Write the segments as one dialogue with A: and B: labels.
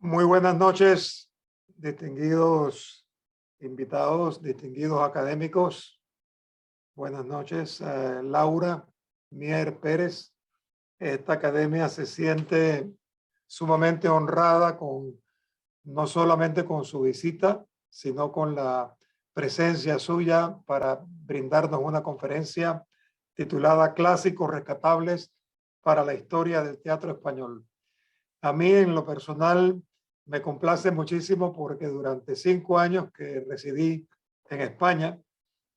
A: Muy buenas noches, distinguidos invitados, distinguidos académicos. Buenas noches, Laura Mier Pérez. Esta academia se siente sumamente honrada no solamente con su visita, sino con la presencia suya para brindarnos una conferencia titulada Clásicos Rescatables para la Historia del Teatro Español. A mí, en lo personal, me complace muchísimo porque durante 5 años que residí en España,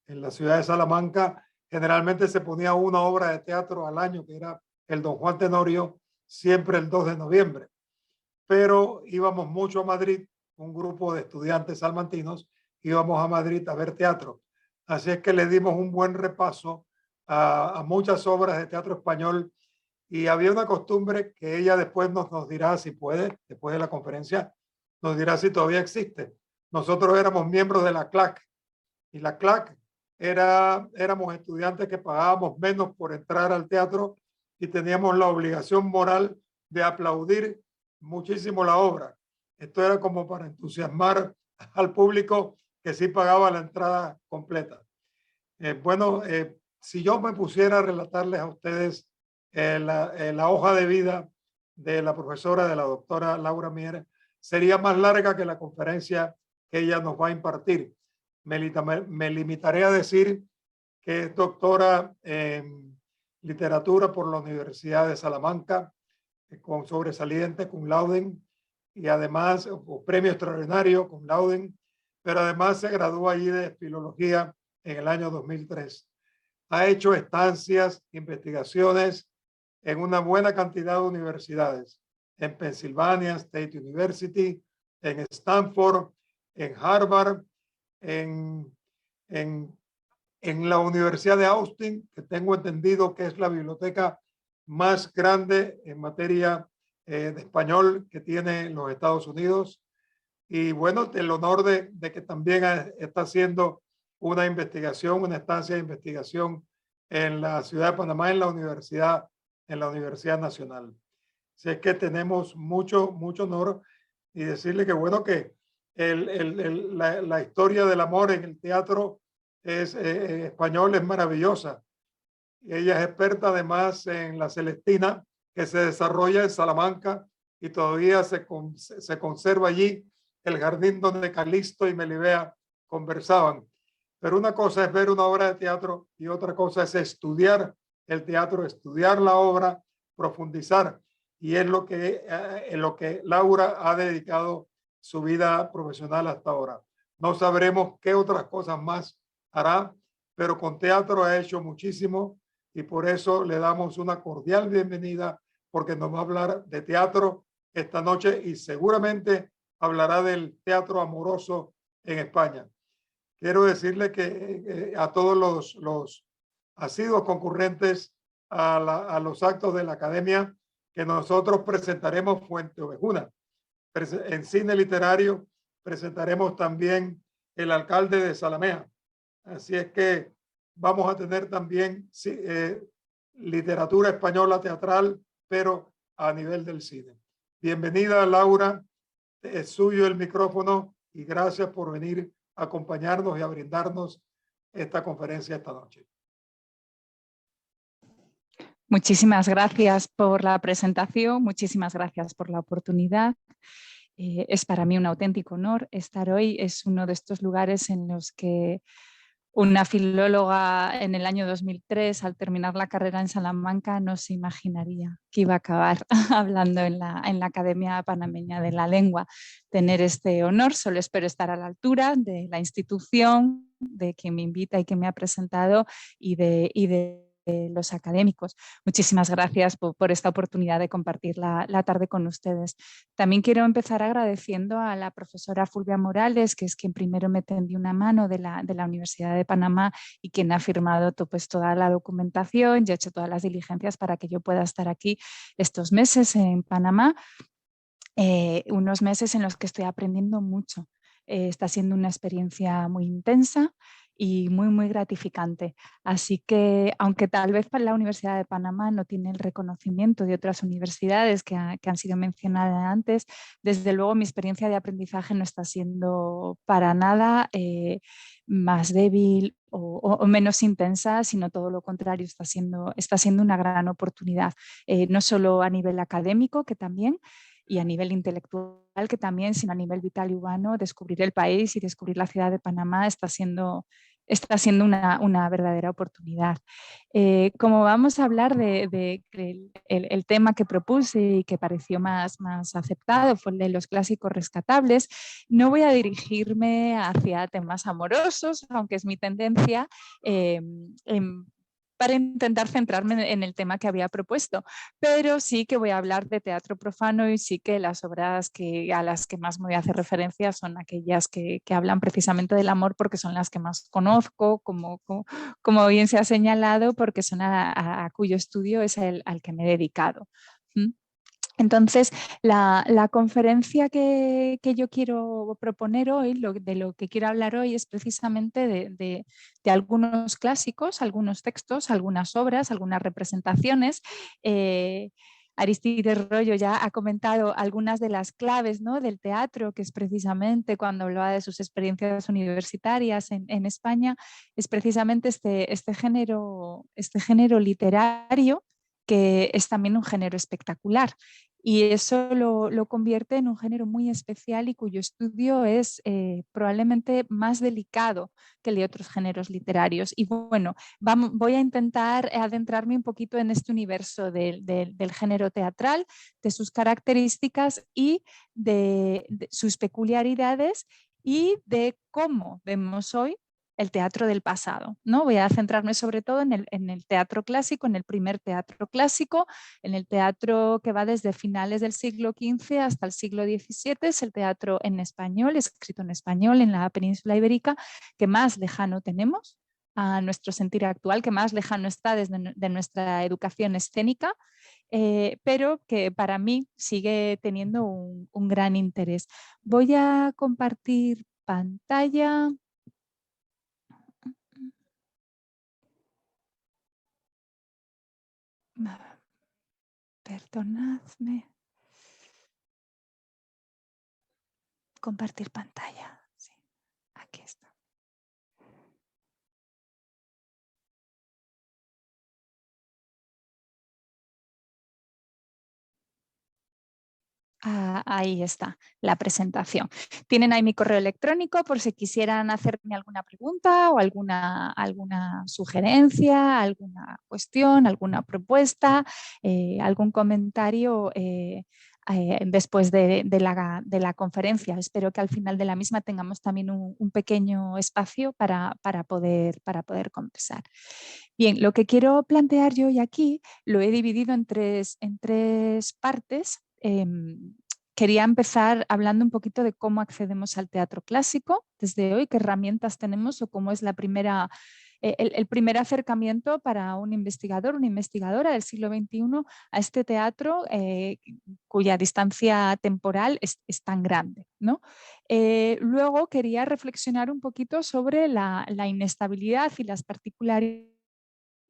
A: en la ciudad de Salamanca, generalmente se ponía una obra de teatro al año, que era el Don Juan Tenorio, siempre el 2 de noviembre. Pero íbamos mucho a Madrid, un grupo de estudiantes salmantinos, íbamos a Madrid a ver teatro. Así es que le dimos un buen repaso a muchas obras de teatro español. Y había una costumbre que ella después nos dirá si puede, después de la conferencia, nos dirá si todavía existe. Nosotros éramos miembros de la CLAC y la CLAC éramos estudiantes que pagábamos menos por entrar al teatro y teníamos la obligación moral de aplaudir muchísimo la obra. Esto era como para entusiasmar al público que sí pagaba la entrada completa. Si yo me pusiera a relatarles a ustedes la hoja de vida de la profesora, de la doctora Laura Mier, sería más larga que la conferencia que ella nos va a impartir. Me limitaré a decir que es doctora en literatura por la Universidad de Salamanca, con sobresaliente, cum laude, y además premio extraordinario, cum laude, pero además se graduó allí de filología en el año 2003. Ha hecho estancias, investigaciones en una buena cantidad de universidades, en Pennsylvania State University, en Stanford, en Harvard, en la Universidad de Austin, que tengo entendido que es la biblioteca más grande en materia de español que tiene los Estados Unidos. Y bueno, el honor de que también está haciendo una investigación, una estancia de investigación en la ciudad de Panamá, en la Universidad Nacional. Así es que tenemos mucho honor y decirle que bueno, que la historia del amor en el teatro español es maravillosa. Ella es experta además en la Celestina, que se desarrolla en Salamanca y todavía se conserva allí el jardín donde Calixto y Melibea conversaban. Pero una cosa es ver una obra de teatro y otra cosa es estudiar el teatro, estudiar la obra, profundizar. Y es en lo que Laura ha dedicado su vida profesional hasta ahora. No sabremos qué otras cosas más hará, pero con teatro ha hecho muchísimo y por eso le damos una cordial bienvenida porque nos va a hablar de teatro esta noche y seguramente hablará del teatro amoroso en España. Quiero decirle que a todos los asiduos concurrentes a los actos de la academia que nosotros presentaremos Fuente Ovejuna. En cine literario presentaremos también El alcalde de Zalamea. Así es que vamos a tener también literatura española teatral, pero a nivel del cine. Bienvenida, Laura. Es suyo el micrófono y gracias por venir a acompañarnos y a brindarnos esta conferencia esta noche.
B: Muchísimas gracias por la presentación, muchísimas gracias por la oportunidad. Es para mí un auténtico honor estar hoy. Es uno de estos lugares en los que una filóloga en el año 2003, al terminar la carrera en Salamanca, no se imaginaría que iba a acabar hablando en la Academia Panameña de la Lengua. Tener este honor, solo espero estar a la altura de la institución, de quien me invita y que me ha presentado y de los académicos. Muchísimas gracias por esta oportunidad de compartir la tarde con ustedes. También quiero empezar agradeciendo a la profesora Fulvia Morales, que es quien primero me tendió una mano de la Universidad de Panamá y quien ha firmado toda la documentación y ha hecho todas las diligencias para que yo pueda estar aquí estos meses en Panamá, unos meses en los que estoy aprendiendo mucho. Está siendo una experiencia muy intensa y muy, muy gratificante. Así que, aunque tal vez para la Universidad de Panamá no tiene el reconocimiento de otras universidades que han sido mencionadas antes, desde luego mi experiencia de aprendizaje no está siendo para nada más débil o menos intensa, sino todo lo contrario, está siendo una gran oportunidad, no solo a nivel académico, que también, y a nivel intelectual, que también, sino a nivel vital y humano. Descubrir el país y descubrir la ciudad de Panamá está siendo una verdadera oportunidad. Como vamos a hablar el tema que propuse y que pareció más aceptado fue el de los clásicos rescatables, no voy a dirigirme hacia temas amorosos, aunque es mi tendencia, para intentar centrarme en el tema que había propuesto, pero sí que voy a hablar de teatro profano y sí que las obras a las que más me voy a hacer referencia son aquellas que hablan precisamente del amor, porque son las que más conozco, como bien se ha señalado, porque son a cuyo estudio es al que me he dedicado. Entonces, la conferencia que yo quiero proponer hoy, de lo que quiero hablar hoy, es precisamente de algunos clásicos, algunos textos, algunas obras, algunas representaciones. Aristides Rollo ya ha comentado algunas de las claves, ¿no?, del teatro, que es precisamente cuando hablaba de sus experiencias universitarias en España, es precisamente este género literario, que es también un género espectacular. Y eso lo convierte en un género muy especial y cuyo estudio es probablemente más delicado que el de otros géneros literarios. Y bueno, voy a intentar adentrarme un poquito en este universo del género teatral, de sus características y de sus peculiaridades, y de cómo vemos hoy el teatro del pasado, ¿no? Voy a centrarme sobre todo en el teatro clásico, en el primer teatro clásico, en el teatro que va desde finales del siglo XV hasta el siglo XVII. Es el teatro en español, escrito en español en la península ibérica, que más lejano tenemos a nuestro sentir actual, que más lejano está de nuestra educación escénica, pero que para mí sigue teniendo un gran interés. Voy a compartir pantalla. Perdonadme. Compartir pantalla. Sí, aquí está. Ahí está la presentación. Tienen ahí mi correo electrónico por si quisieran hacerme alguna pregunta o alguna sugerencia, alguna cuestión, alguna propuesta, algún comentario después de la conferencia. Espero que al final de la misma tengamos también un pequeño espacio para poder conversar. Bien, lo que quiero plantear yo hoy aquí lo he dividido en tres partes. Quería empezar hablando un poquito de cómo accedemos al teatro clásico desde hoy, qué herramientas tenemos o cómo es el primer acercamiento para un investigador, una investigadora del siglo XXI a este teatro, cuya distancia temporal es tan grande, ¿no? Luego quería reflexionar un poquito sobre la inestabilidad y las particularidades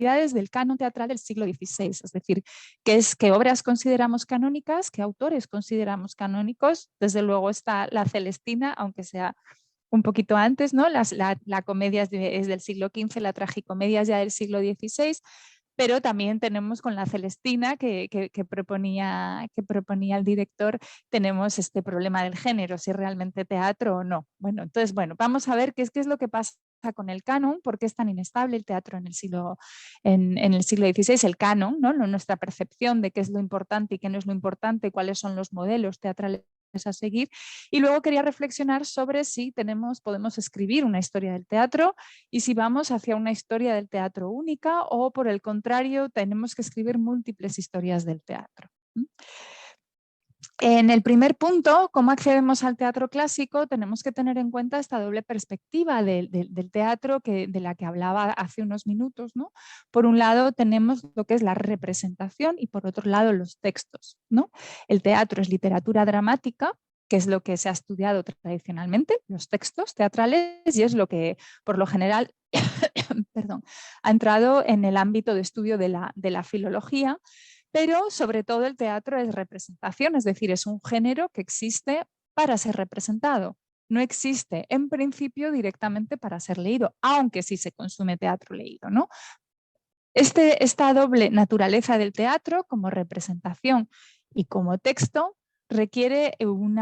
B: del canon teatral del siglo XVI, es decir, qué obras consideramos canónicas, qué autores consideramos canónicos. Desde luego está la Celestina, aunque sea un poquito antes, ¿no? La comedia es del siglo XV, la tragicomedia es ya del siglo XVI, pero también tenemos con la Celestina que proponía el director, tenemos este problema del género, si es realmente teatro o no. Bueno, entonces, vamos a ver qué es lo que pasa con el canon, por qué es tan inestable el teatro en el siglo XVI, el canon, ¿no? Nuestra percepción de qué es lo importante y qué no es lo importante, cuáles son los modelos teatrales a seguir. Y luego quería reflexionar sobre si podemos escribir una historia del teatro y si vamos hacia una historia del teatro única o, por el contrario, tenemos que escribir múltiples historias del teatro. En el primer punto, cómo accedemos al teatro clásico, tenemos que tener en cuenta esta doble perspectiva del teatro de la que hablaba hace unos minutos, ¿no? Por un lado tenemos lo que es la representación y por otro lado los textos, ¿no? El teatro es literatura dramática, que es lo que se ha estudiado tradicionalmente, los textos teatrales, y es lo que por lo general perdón, ha entrado en el ámbito de estudio de la filología, pero sobre todo el teatro es representación, es decir, es un género que existe para ser representado. No existe en principio directamente para ser leído, aunque sí se consume teatro leído, ¿no? Esta doble naturaleza del teatro como representación y como texto requiere un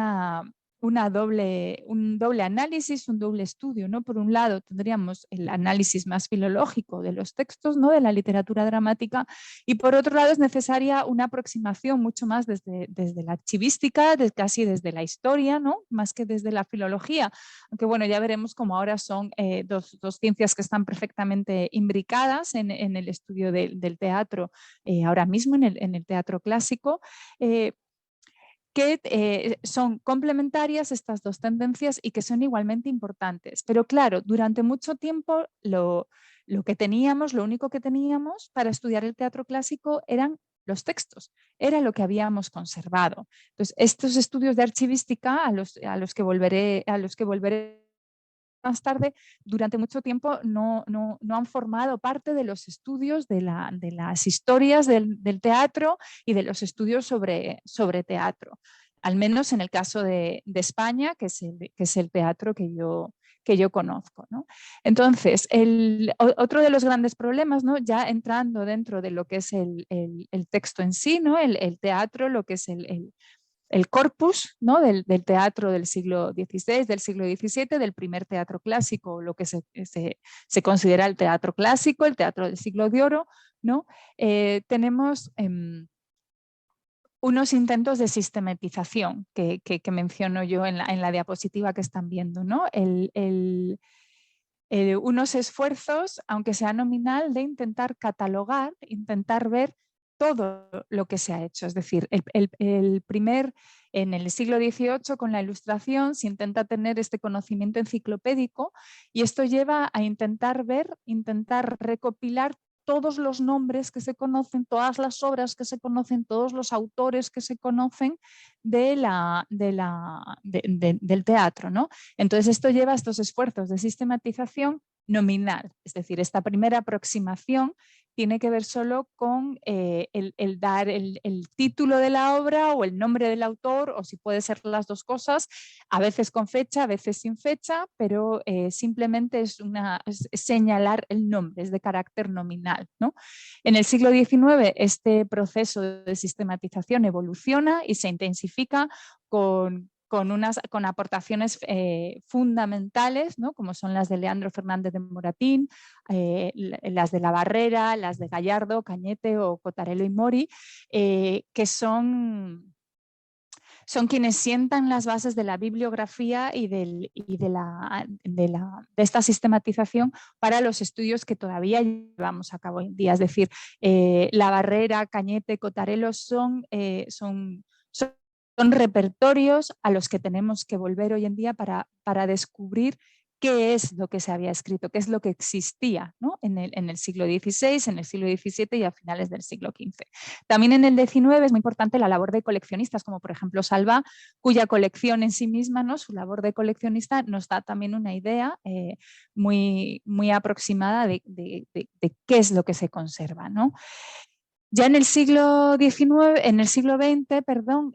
B: doble análisis, un doble estudio, ¿no? Por un lado tendríamos el análisis más filológico de los textos, ¿no? De la literatura dramática, y por otro lado es necesaria una aproximación mucho más desde la archivística, casi desde la historia, ¿no? Más que desde la filología, aunque bueno, ya veremos cómo ahora son dos ciencias que están perfectamente imbricadas en el estudio del teatro, ahora mismo en el teatro clásico, que son complementarias estas dos tendencias y que son igualmente importantes. Pero claro, durante mucho tiempo lo único que teníamos para estudiar el teatro clásico eran los textos, era lo que habíamos conservado. Entonces, estos estudios de archivística a los que volveré más tarde, durante mucho tiempo no han formado parte de los estudios de las historias del teatro y de los estudios sobre teatro, al menos en el caso de España, que es el teatro que yo conozco, ¿no? Entonces, otro de los grandes problemas, ¿no? Ya entrando dentro de lo que es el texto en sí, ¿no? El teatro, lo que es el corpus, ¿no? del teatro del siglo XVI, del siglo XVII, del primer teatro clásico, lo que se considera el teatro clásico, el teatro del siglo de oro, ¿no? Tenemos unos intentos de sistematización que menciono yo en la diapositiva que están viendo, ¿no? Unos esfuerzos, aunque sea nominal, de intentar catalogar, intentar ver todo lo que se ha hecho. Es decir, en el siglo XVIII, con la Ilustración, se intenta tener este conocimiento enciclopédico, y esto lleva a intentar recopilar todos los nombres que se conocen, todas las obras que se conocen, todos los autores que se conocen del teatro, ¿no? Entonces esto lleva a estos esfuerzos de sistematización nominal, es decir, esta primera aproximación tiene que ver solo con el dar el título de la obra o el nombre del autor, o si puede ser las dos cosas, a veces con fecha, a veces sin fecha, pero simplemente es señalar el nombre, es de carácter nominal, ¿no? En el siglo XIX este proceso de sistematización evoluciona y se intensifica con aportaciones fundamentales, ¿no? Como son las de Leandro Fernández de Moratín, las de La Barrera, las de Gallardo, Cañete o Cotarello y Mori, que son quienes sientan las bases de la bibliografía y de esta sistematización para los estudios que todavía llevamos a cabo hoy en día. Es decir, La Barrera, Cañete, Cotarello son repertorios a los que tenemos que volver hoy en día para descubrir qué es lo que se había escrito, qué es lo que existía, ¿no? en el siglo XVI, en el siglo XVII y a finales del siglo XV. También en el XIX es muy importante la labor de coleccionistas, como por ejemplo Salvá, cuya colección en sí misma, ¿no? Su labor de coleccionista nos da también una idea muy, muy aproximada de qué es lo que se conserva, ¿no? Ya en el siglo XX, perdón,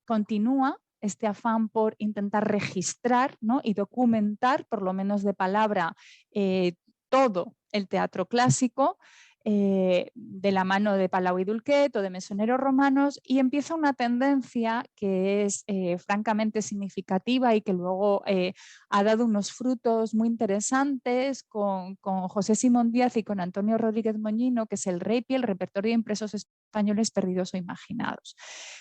B: continúa este afán por intentar registrar, ¿no? y documentar, por lo menos de palabra, todo el teatro clásico, de la mano de Palau y Dulquet o de mesoneros romanos, y empieza una tendencia que es francamente significativa y que luego ha dado unos frutos muy interesantes con José Simón Díaz y con Antonio Rodríguez Moñino, que es el REIPI, el Repertorio de Impresos Españoles Perdidos o Imaginados.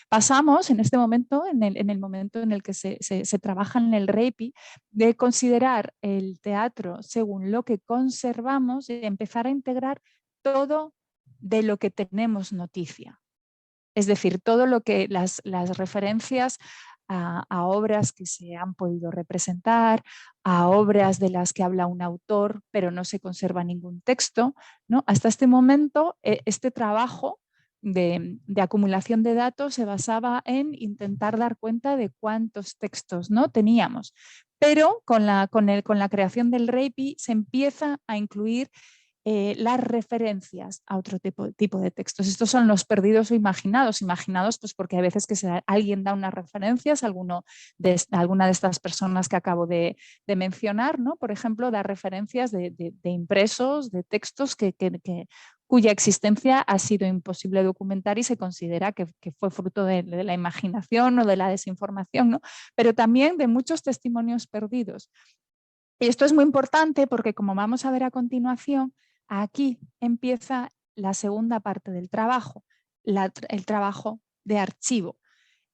B: Pasamos en este momento, en el momento en el que se trabaja en el REIPI, de considerar el teatro según lo que conservamos y empezar a integrar todo de lo que tenemos noticia. Es decir, todo lo que las referencias a obras que se han podido representar, a obras de las que habla un autor, pero no se conserva ningún texto, ¿no? Hasta este momento, este trabajo de acumulación de datos se basaba en intentar dar cuenta de cuántos textos, ¿no?, teníamos. Pero con la creación del REIPI se empieza a incluir las referencias a otro tipo de textos. Estos son los perdidos o imaginados. Imaginados pues porque hay veces que alguien da unas referencias, alguna de estas personas que acabo de mencionar, ¿no?, por ejemplo, da referencias de impresos, de textos cuya existencia ha sido imposible documentar y se considera que fue fruto de la imaginación o de la desinformación, ¿no?, pero también de muchos testimonios perdidos. Y esto es muy importante porque, como vamos a ver a continuación, aquí empieza la segunda parte del trabajo, el trabajo de archivo.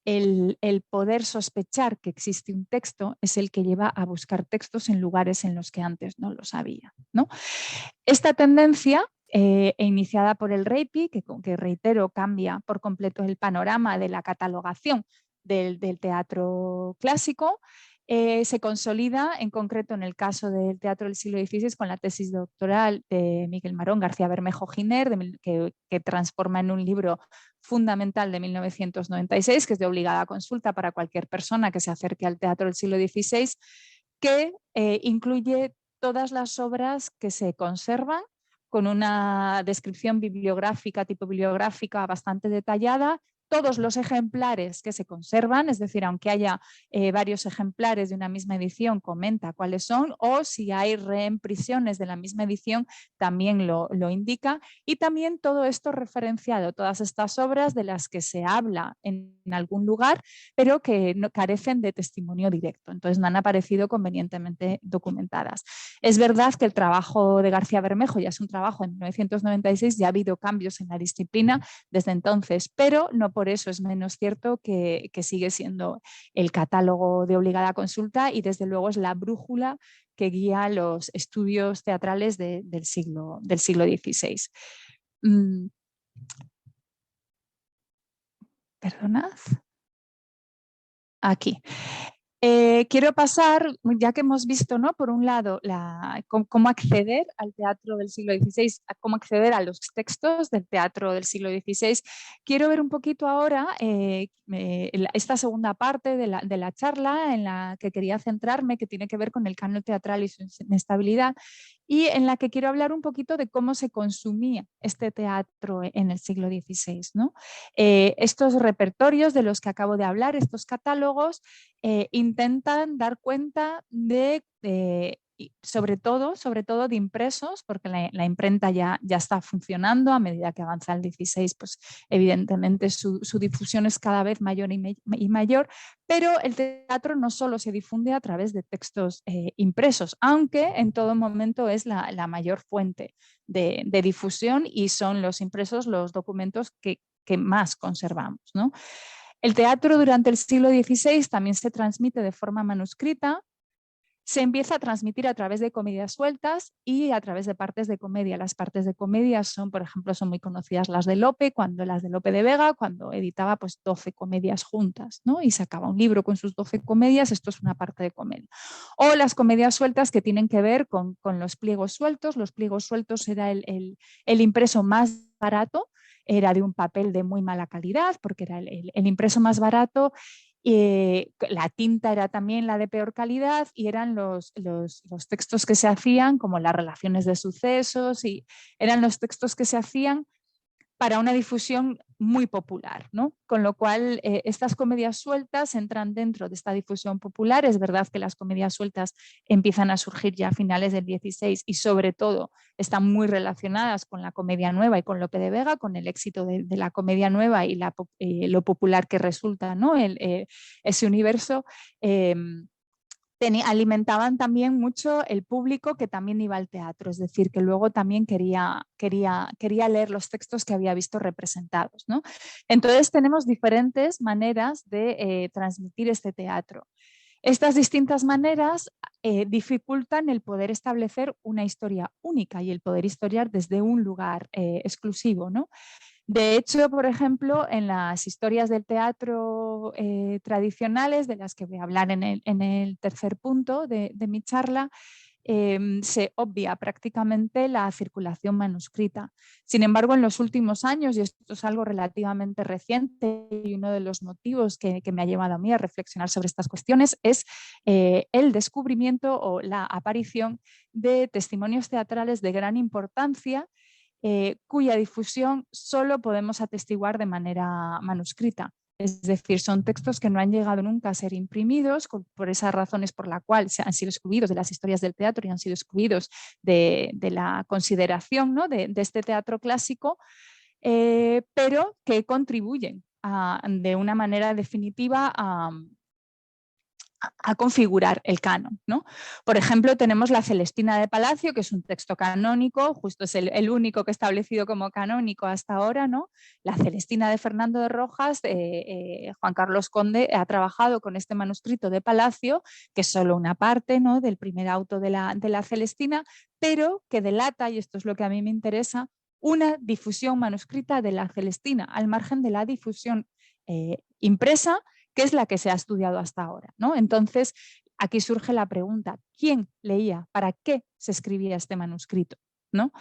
B: El poder sospechar que existe un texto es el que lleva a buscar textos en lugares en los que antes no los había, ¿no? Esta tendencia, iniciada por el REIPI, que reitero, cambia por completo el panorama de la catalogación del teatro clásico, se consolida en concreto en el caso del teatro del siglo XVI con la tesis doctoral de Miguel Marón García Bermejo Giner, que transforma en un libro fundamental de 1996, que es de obligada consulta para cualquier persona que se acerque al teatro del siglo XVI, que incluye todas las obras que se conservan con una descripción bibliográfica, tipo bibliográfica bastante detallada, todos los ejemplares que se conservan, es decir, aunque haya varios ejemplares de una misma edición, comenta cuáles son, o si hay reimpresiones de la misma edición, también lo indica, y también todo esto referenciado, todas estas obras de las que se habla en algún lugar, pero que no, carecen de testimonio directo, entonces no han aparecido convenientemente documentadas. Es verdad que el trabajo de García Bermejo ya es un trabajo en 1996, ya ha habido cambios en la disciplina desde entonces, pero no por eso es menos cierto que sigue siendo el catálogo de obligada consulta y desde luego es la brújula que guía los estudios teatrales del siglo XVI. Perdonad. Aquí. Quiero pasar, ya que hemos visto, ¿no?, por un lado cómo acceder al teatro del siglo XVI, cómo acceder a los textos del teatro del siglo XVI, quiero ver un poquito ahora esta segunda parte de la charla en la que quería centrarme, que tiene que ver con el canon teatral y su inestabilidad, y en la que quiero hablar un poquito de cómo se consumía este teatro en el siglo XVI, ¿no? Estos repertorios de los que acabo de hablar, estos catálogos, intentan dar cuenta de, sobre todo de impresos, porque la imprenta ya está funcionando. A medida que avanza el 16, pues evidentemente su difusión es cada vez mayor y mayor, pero el teatro no solo se difunde a través de textos impresos, aunque en todo momento es la mayor fuente de difusión y son los impresos los documentos que más conservamos, ¿no? El teatro durante el siglo XVI también se transmite de forma manuscrita, se empieza a transmitir a través de comedias sueltas y a través de partes de comedia. Las partes de comedia son, por ejemplo, son muy conocidas las de Lope, las de Lope de Vega, cuando editaba pues 12 comedias juntas, ¿no?, y sacaba un libro con sus 12 comedias, esto es una parte de comedia. O las comedias sueltas que tienen que ver con los pliegos sueltos. Los pliegos sueltos era el impreso más barato, era de un papel de muy mala calidad porque era el impreso más barato. La tinta era también la de peor calidad y eran los textos que se hacían, como las relaciones de sucesos, y eran los textos que se hacían para una difusión muy popular, ¿no? Con lo cual, estas comedias sueltas entran dentro de esta difusión popular. Es verdad que las comedias sueltas empiezan a surgir ya a finales del 16 y sobre todo están muy relacionadas con la comedia nueva y con Lope de Vega, con el éxito de la comedia nueva y lo popular que resulta, ¿no?, ese universo. Alimentaban también mucho el público que también iba al teatro, es decir, que luego también quería leer los textos que había visto representados, ¿no? Entonces tenemos diferentes maneras de transmitir este teatro. Estas distintas maneras dificultan el poder establecer una historia única y el poder historiar desde un lugar exclusivo, ¿no? De hecho, por ejemplo, en las historias del teatro tradicionales, de las que voy a hablar en el tercer punto de mi charla, se obvia prácticamente la circulación manuscrita. Sin embargo, en los últimos años, y esto es algo relativamente reciente y uno de los motivos que me ha llevado a mí a reflexionar sobre estas cuestiones, es el descubrimiento o la aparición de testimonios teatrales de gran importancia cuya difusión solo podemos atestiguar de manera manuscrita. Es decir, son textos que no han llegado nunca a ser imprimidos, por esas razones por las cuales han sido excluidos de las historias del teatro y han sido excluidos de la consideración, ¿no?, de este teatro clásico, pero que contribuyen de una manera definitiva a configurar el canon, ¿no? Por ejemplo, tenemos la Celestina de Palacio, que es un texto canónico, justo es el único que he establecido como canónico hasta ahora, ¿no? La Celestina de Fernando de Rojas, Juan Carlos Conde ha trabajado con este manuscrito de Palacio, que es solo una parte, ¿no?, del primer auto de la Celestina, pero que delata, y esto es lo que a mí me interesa, una difusión manuscrita de la Celestina, al margen de la difusión impresa, que es la que se ha estudiado hasta ahora, ¿no? Entonces, aquí surge la pregunta, ¿quién leía? ¿Para qué se escribía este manuscrito?, ¿no?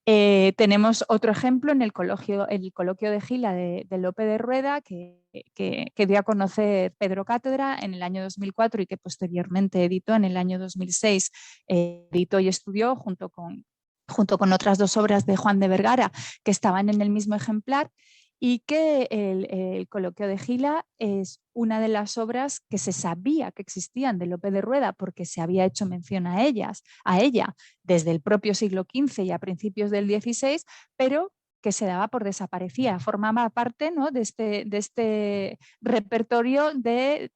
B: Tenemos otro ejemplo en el coloquio de Gila de Lope de Rueda, que dio a conocer Pedro Cátedra en el año 2004 y que posteriormente editó en el año 2006, editó y estudió junto con otras dos obras de Juan de Vergara que estaban en el mismo ejemplar, y que el coloquio de Gila es una de las obras que se sabía que existían de Lope de Rueda porque se había hecho mención a ella desde el propio siglo XV y a principios del XVI, pero que se daba por desaparecida, formaba parte, ¿no?, de este repertorio de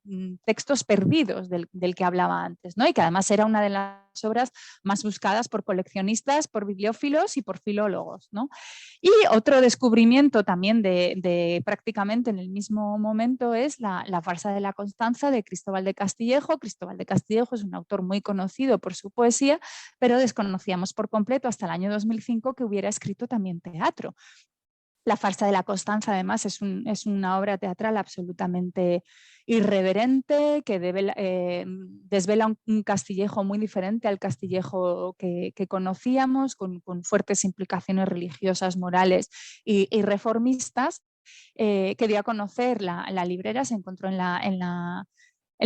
B: textos perdidos del que hablaba antes, ¿no?, y que además era una de las obras más buscadas por coleccionistas, por bibliófilos y por filólogos, ¿no? Y otro descubrimiento también de prácticamente en el mismo momento es la farsa de la Constanza de Cristóbal de Castillejo. Cristóbal de Castillejo es un autor muy conocido por su poesía, pero desconocíamos por completo hasta el año 2005 que hubiera escrito también teatro. La farsa de la Constanza, además, es una obra teatral absolutamente irreverente que desvela un Castillejo muy diferente al Castillejo que conocíamos, con fuertes implicaciones religiosas, morales y reformistas, que dio a conocer la librera, se encontró en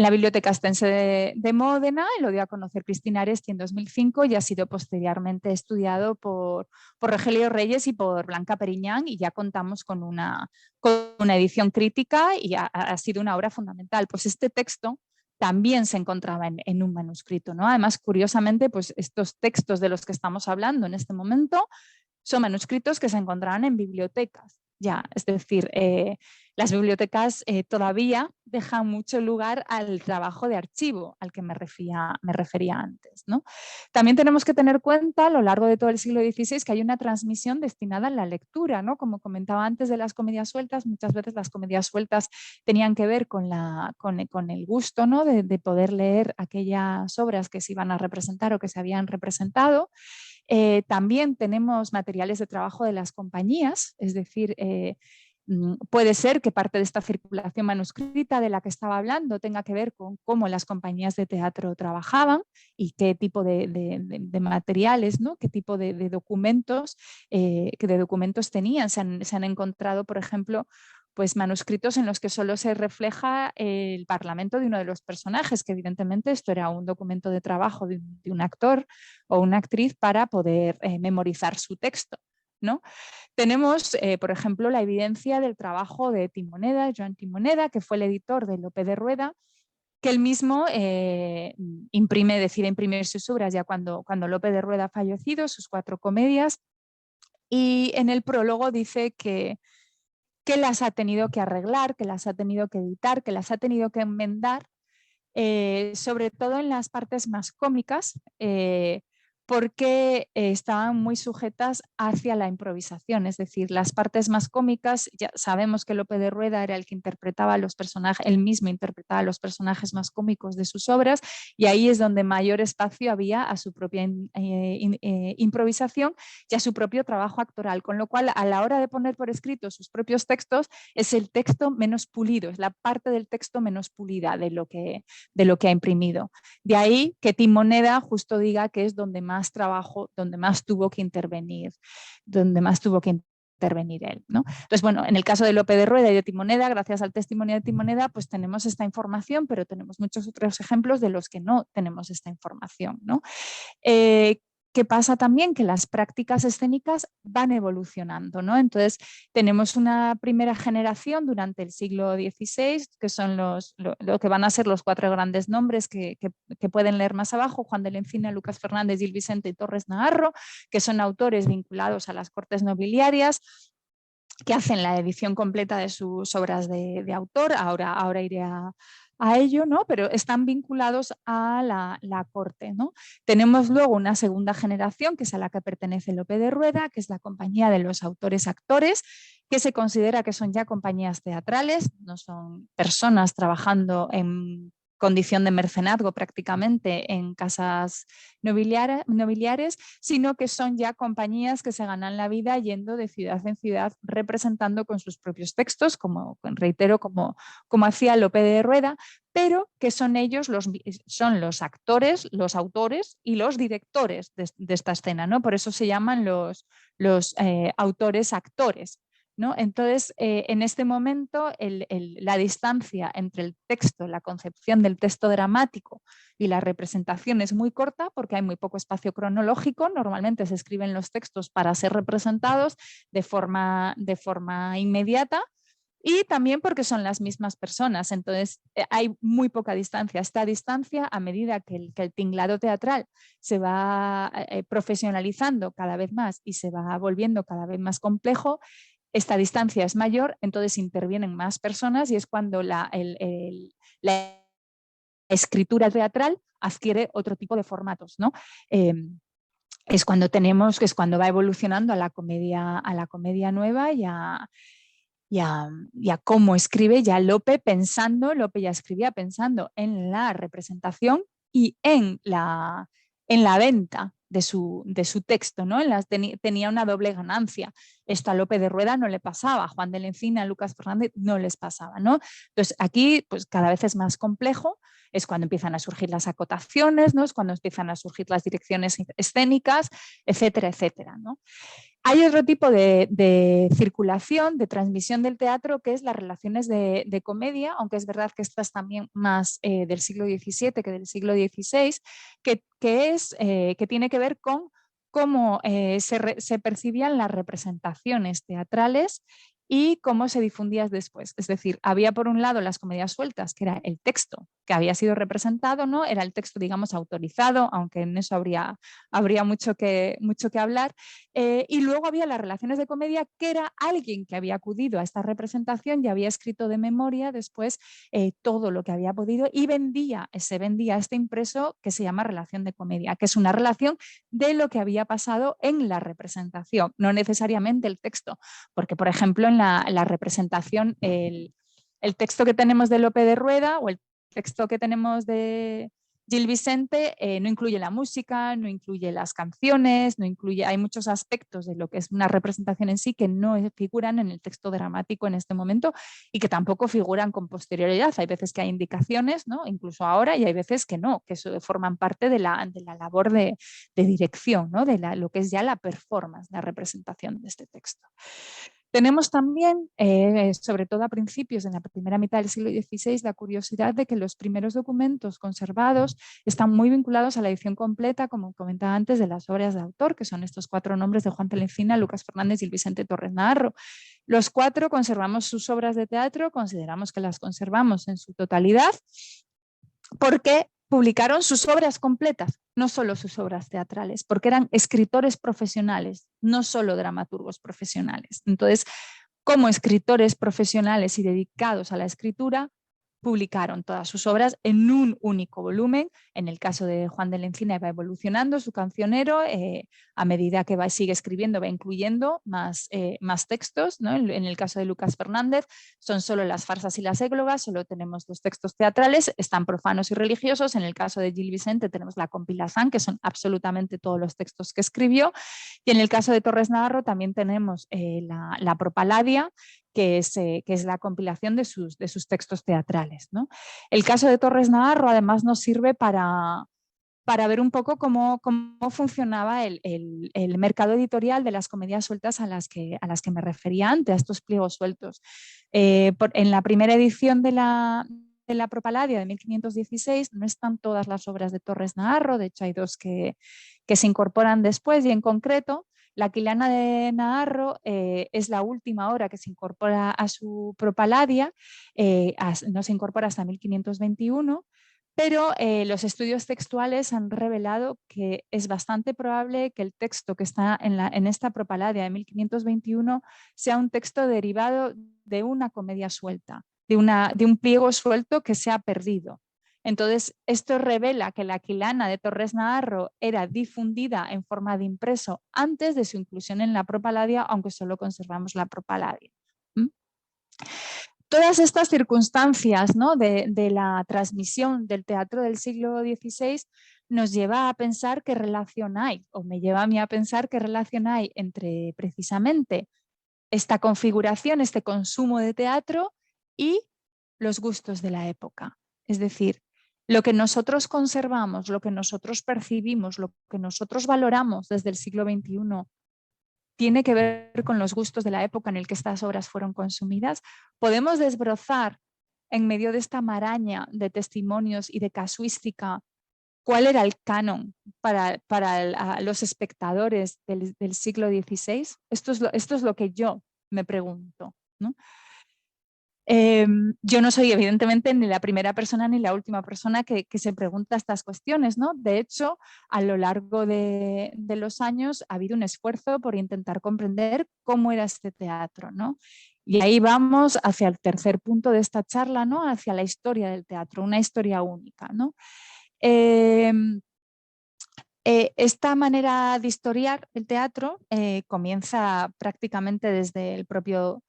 B: la Biblioteca Estense de Módena, y lo dio a conocer Cristina Aresti en 2005 y ha sido posteriormente estudiado por Rogelio Reyes y por Blanca Periñán, y ya contamos con una edición crítica y ha sido una obra fundamental. Pues este texto también se encontraba en un manuscrito, ¿no? Además, curiosamente, pues estos textos de los que estamos hablando en este momento son manuscritos que se encontraban en bibliotecas. Ya, es decir, las bibliotecas todavía dejan mucho lugar al trabajo de archivo al que me refería antes, ¿no? También tenemos que tener cuenta a lo largo de todo el siglo XVI que hay una transmisión destinada a la lectura, ¿no? Como comentaba antes de las comedias sueltas, muchas veces las comedias sueltas tenían que ver con el gusto, ¿no?, de poder leer aquellas obras que se iban a representar o que se habían representado. También tenemos materiales de trabajo de las compañías, es decir, puede ser que parte de esta circulación manuscrita de la que estaba hablando tenga que ver con cómo las compañías de teatro trabajaban y qué tipo de materiales, ¿no?, qué tipo de documentos, tenían. Se han encontrado, por ejemplo, pues manuscritos en los que solo se refleja el parlamento de uno de los personajes, que evidentemente esto era un documento de trabajo de un actor o una actriz para poder memorizar su texto, ¿no? Tenemos, por ejemplo, la evidencia del trabajo de Timoneda, Joan Timoneda, que fue el editor de Lope de Rueda, que él mismo decide imprimir sus obras ya cuando Lope de Rueda ha fallecido, sus 4 comedias, y en el prólogo dice que las ha tenido que arreglar, que las ha tenido que editar, que las ha tenido que enmendar, sobre todo en las partes más cómicas, porque estaban muy sujetas hacia la improvisación, es decir, las partes más cómicas, ya sabemos que Lope de Rueda era el que interpretaba a los personajes, él mismo interpretaba a los personajes más cómicos de sus obras, y ahí es donde mayor espacio había a su propia improvisación y a su propio trabajo actoral, con lo cual a la hora de poner por escrito sus propios textos es el texto menos pulido, es la parte del texto menos pulida de lo que ha imprimido. De ahí que Timoneda justo diga que es donde más trabajo, donde más tuvo que intervenir él, ¿no? Entonces, bueno, en el caso de Lope de Rueda y de Timoneda, gracias al testimonio de Timoneda, pues tenemos esta información, pero tenemos muchos otros ejemplos de los que no tenemos esta información, ¿no? ¿Qué pasa también? Que las prácticas escénicas van evolucionando, ¿no? Entonces, tenemos una primera generación durante el siglo XVI, que son lo que van a ser los 4 grandes nombres que pueden leer más abajo: Juan de la Encina, Lucas Fernández, Gil Vicente y Torres Naharro, que son autores vinculados a las cortes nobiliarias, que hacen la edición completa de sus obras de autor. Ahora iré a ello, ¿no? Pero están vinculados a la corte, ¿no? Tenemos luego una segunda generación, que es a la que pertenece Lope de Rueda, que es la compañía de los autores-actores, que se considera que son ya compañías teatrales, no son personas trabajando en condición de mecenazgo prácticamente en casas nobiliares, sino que son ya compañías que se ganan la vida yendo de ciudad en ciudad representando con sus propios textos, como reitero, como hacía Lope de Rueda, pero que son ellos son los actores, los autores y los directores de esta escena, ¿no? Por eso se llaman los autores-actores, ¿no? Entonces, en este momento, la distancia entre el texto, la concepción del texto dramático y la representación es muy corta porque hay muy poco espacio cronológico. Normalmente se escriben los textos para ser representados de forma inmediata, y también porque son las mismas personas, entonces hay muy poca distancia. Esta distancia, a medida que el tinglado teatral se va profesionalizando cada vez más y se va volviendo cada vez más complejo, esta distancia es mayor, entonces intervienen más personas y es cuando la escritura teatral adquiere otro tipo de formatos, ¿no? Es cuando va evolucionando a la comedia nueva y a cómo escribe ya Lope ya escribía pensando en la representación y en la venta de su texto, ¿no? Tenía una doble ganancia. Esto a Lope de Rueda no le pasaba, a Juan de la Encina, a Lucas Fernández no les pasaba, ¿no? Entonces aquí pues cada vez es más complejo, es cuando empiezan a surgir las acotaciones, ¿no? Es cuando empiezan a surgir las direcciones escénicas, etcétera, etcétera, ¿no? Hay otro tipo de circulación, de transmisión del teatro, que es las relaciones de comedia, aunque es verdad que estas también más del siglo XVII que del siglo XVI, que tiene que ver con cómo se percibían las representaciones teatrales y cómo se difundían después. Es decir, había por un lado las comedias sueltas, que era el texto que había sido representado, ¿no? Era el texto, digamos, autorizado, aunque en eso habría mucho que hablar. Y luego había las relaciones de comedia, que era alguien que había acudido a esta representación y había escrito de memoria después todo lo que había podido y se vendía este impreso que se llama relación de comedia, que es una relación de lo que había pasado en la representación, no necesariamente el texto, porque por ejemplo en la representación el texto que tenemos de Lope de Rueda o el texto que tenemos de Gil Vicente no incluye la música, no incluye las canciones, hay muchos aspectos de lo que es una representación en sí que no figuran en el texto dramático en este momento y que tampoco figuran con posterioridad. Hay veces que hay indicaciones, ¿no? Incluso ahora, y hay veces que no, que forman parte de la labor de dirección, ¿no? De lo que es ya la performance, la representación de este texto. Tenemos también, sobre todo a principios, en la primera mitad del siglo XVI, la curiosidad de que los primeros documentos conservados están muy vinculados a la edición completa, como comentaba antes, de las obras de autor, que son estos 4 nombres de Juan de la Encina, Lucas Fernández y Vicente Torres Naharro. Los 4 conservamos sus obras de teatro, consideramos que las conservamos en su totalidad, porque publicaron sus obras completas, no solo sus obras teatrales, porque eran escritores profesionales, no solo dramaturgos profesionales. Entonces, como escritores profesionales y dedicados a la escritura, publicaron todas sus obras en un único volumen. En el caso de Juan de la Encina va evolucionando su cancionero, a medida que sigue escribiendo va incluyendo más textos, ¿no? En el caso de Lucas Fernández son solo las farsas y las églogas, solo tenemos 2 textos teatrales, están profanos y religiosos. En el caso de Gil Vicente tenemos la compilación, que son absolutamente todos los textos que escribió, y en el caso de Torres Navarro también tenemos la Propaladia, que es la compilación de sus textos teatrales, ¿no? El caso de Torres Navarro además nos sirve para ver un poco cómo funcionaba el mercado editorial de las comedias sueltas a las que me refería antes, a estos pliegos sueltos. En la primera edición de la Propaladia de 1516 no están todas las obras de Torres Navarro, de hecho hay 2 que se incorporan después, y en concreto la Aquilana de Navarro es la última obra que se incorpora a su Propaladia, no se incorpora hasta 1521, pero los estudios textuales han revelado que es bastante probable que el texto que está en esta Propaladia de 1521 sea un texto derivado de una comedia suelta, de un pliego suelto que se ha perdido. Entonces, esto revela que la Aquilana de Torres Navarro era difundida en forma de impreso antes de su inclusión en la Propaladia, aunque solo conservamos la Propaladia. Todas estas circunstancias, ¿no?, de la transmisión del teatro del siglo XVI nos lleva a pensar qué relación hay, o me lleva a mí a pensar qué relación hay entre precisamente esta configuración, este consumo de teatro y los gustos de la época. Es decir, lo que nosotros conservamos, lo que nosotros percibimos, lo que nosotros valoramos desde el siglo XXI, tiene que ver con los gustos de la época en el que estas obras fueron consumidas. Podemos desbrozar en medio de esta maraña de testimonios y de casuística cuál era el canon para los espectadores del siglo XVI. Esto es lo que yo me pregunto, ¿no? Yo no soy evidentemente ni la primera persona ni la última persona que se pregunta estas cuestiones, ¿no? De hecho, a lo largo de los años ha habido un esfuerzo por intentar comprender cómo era este teatro, ¿no? Y ahí vamos hacia el tercer punto de esta charla, ¿no? Hacia la historia del teatro, una historia única, ¿no? Esta manera de historiar el teatro comienza prácticamente desde el propio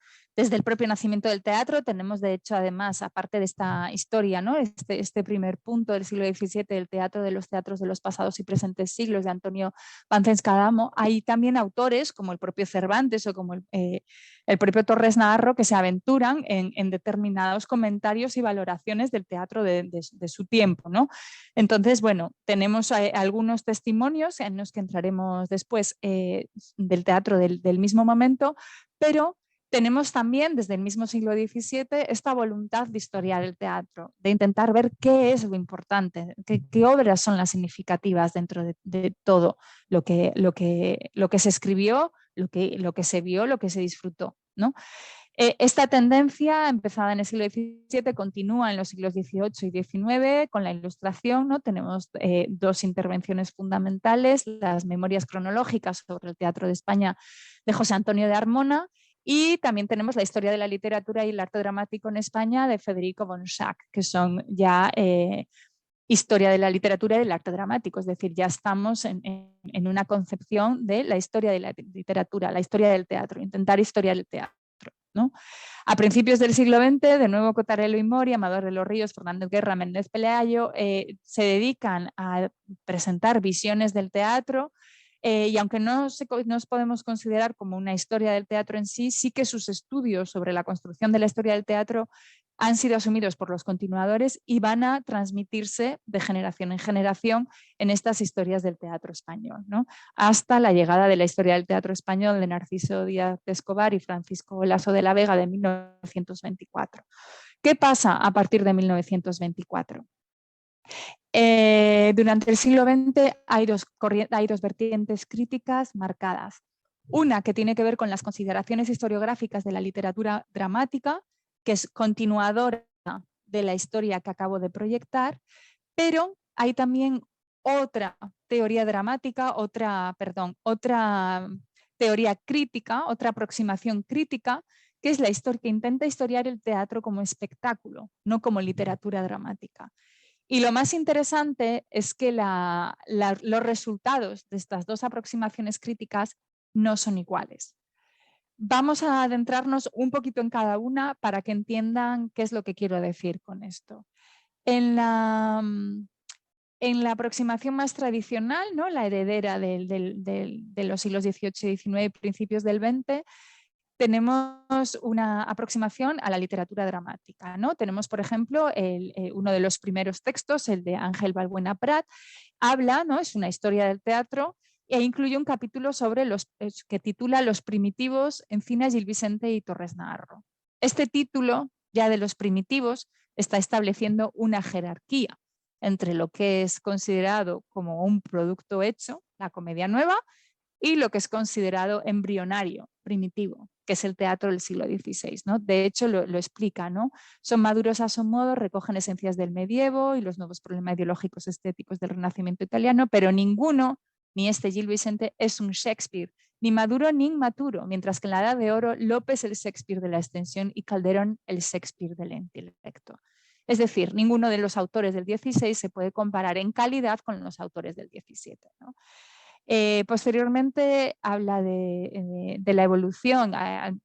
B: nacimiento del teatro. Tenemos, de hecho, además, aparte de esta historia, ¿no?, este primer punto del siglo XVII, del teatro de los teatros de los pasados y presentes siglos, de Antonio Pánfens Cadamo, hay también autores como el propio Cervantes o como el propio Torres Navarro que se aventuran en determinados comentarios y valoraciones del teatro de su tiempo, ¿no? Entonces, bueno, tenemos algunos testimonios en los que entraremos después del teatro del mismo momento, pero tenemos también desde el mismo siglo XVII esta voluntad de historiar el teatro, de intentar ver qué es lo importante, qué obras son las significativas dentro de todo lo que se escribió, lo que se vio, lo que se disfrutó, ¿no? Esta tendencia, empezada en el siglo XVII, continúa en los siglos XVIII y XIX con la Ilustración, ¿no? Tenemos 2 intervenciones fundamentales, las memorias cronológicas sobre el teatro de España de José Antonio de Armona, y también tenemos la historia de la literatura y el arte dramático en España de Federico von Schack, que son ya historia de la literatura y del arte dramático, es decir, ya estamos en una concepción de la historia de la literatura, la historia del teatro, intentar historiar el teatro, ¿no? A principios del siglo XX, de nuevo Cotarelo y Mori, Amador de los Ríos, Fernández Guerra, Méndez Pelayo, se dedican a presentar visiones del teatro, y aunque no nos podemos considerar como una historia del teatro en sí, sí que sus estudios sobre la construcción de la historia del teatro han sido asumidos por los continuadores y van a transmitirse de generación en generación en estas historias del teatro español, ¿no? Hasta la llegada de la historia del teatro español de Narciso Díaz de Escobar y Francisco Lasso de la Vega de 1924. ¿Qué pasa a partir de 1924? Durante el siglo XX hay dos vertientes críticas marcadas. Una que tiene que ver con las consideraciones historiográficas de la literatura dramática, que es continuadora de la historia que acabo de proyectar, pero hay también otra teoría dramática, otra teoría crítica, otra aproximación crítica, que es la historia, que intenta historiar el teatro como espectáculo, no como literatura dramática. Y lo más interesante es que los resultados de estas dos aproximaciones críticas no son iguales. Vamos a adentrarnos un poquito en cada una para que entiendan qué es lo que quiero decir con esto. En la aproximación más tradicional, ¿no? La heredera de los siglos XVIII y XIX y principios del XX, tenemos una aproximación a la literatura dramática, ¿no? Tenemos, por ejemplo, uno de los primeros textos, el de Ángel Balbuena Prat, habla, ¿no? Es una historia del teatro e incluye un capítulo sobre que titula Los primitivos, Encina, Gil Vicente y Torres Naharro. Este título, ya de los primitivos, está estableciendo una jerarquía entre lo que es considerado como un producto hecho, la comedia nueva, y lo que es considerado embrionario, primitivo, que es el teatro del siglo XVI, ¿no? De hecho, lo explica, ¿no? Son maduros a su modo, recogen esencias del medievo y los nuevos problemas ideológicos estéticos del Renacimiento italiano, pero ninguno, ni este Gil Vicente, es un Shakespeare, ni maduro ni inmaturo, mientras que en la Edad de Oro López el Shakespeare de la extensión y Calderón el Shakespeare del intelecto. Es decir, ninguno de los autores del XVI se puede comparar en calidad con los autores del XVII, ¿no? Posteriormente habla de la evolución,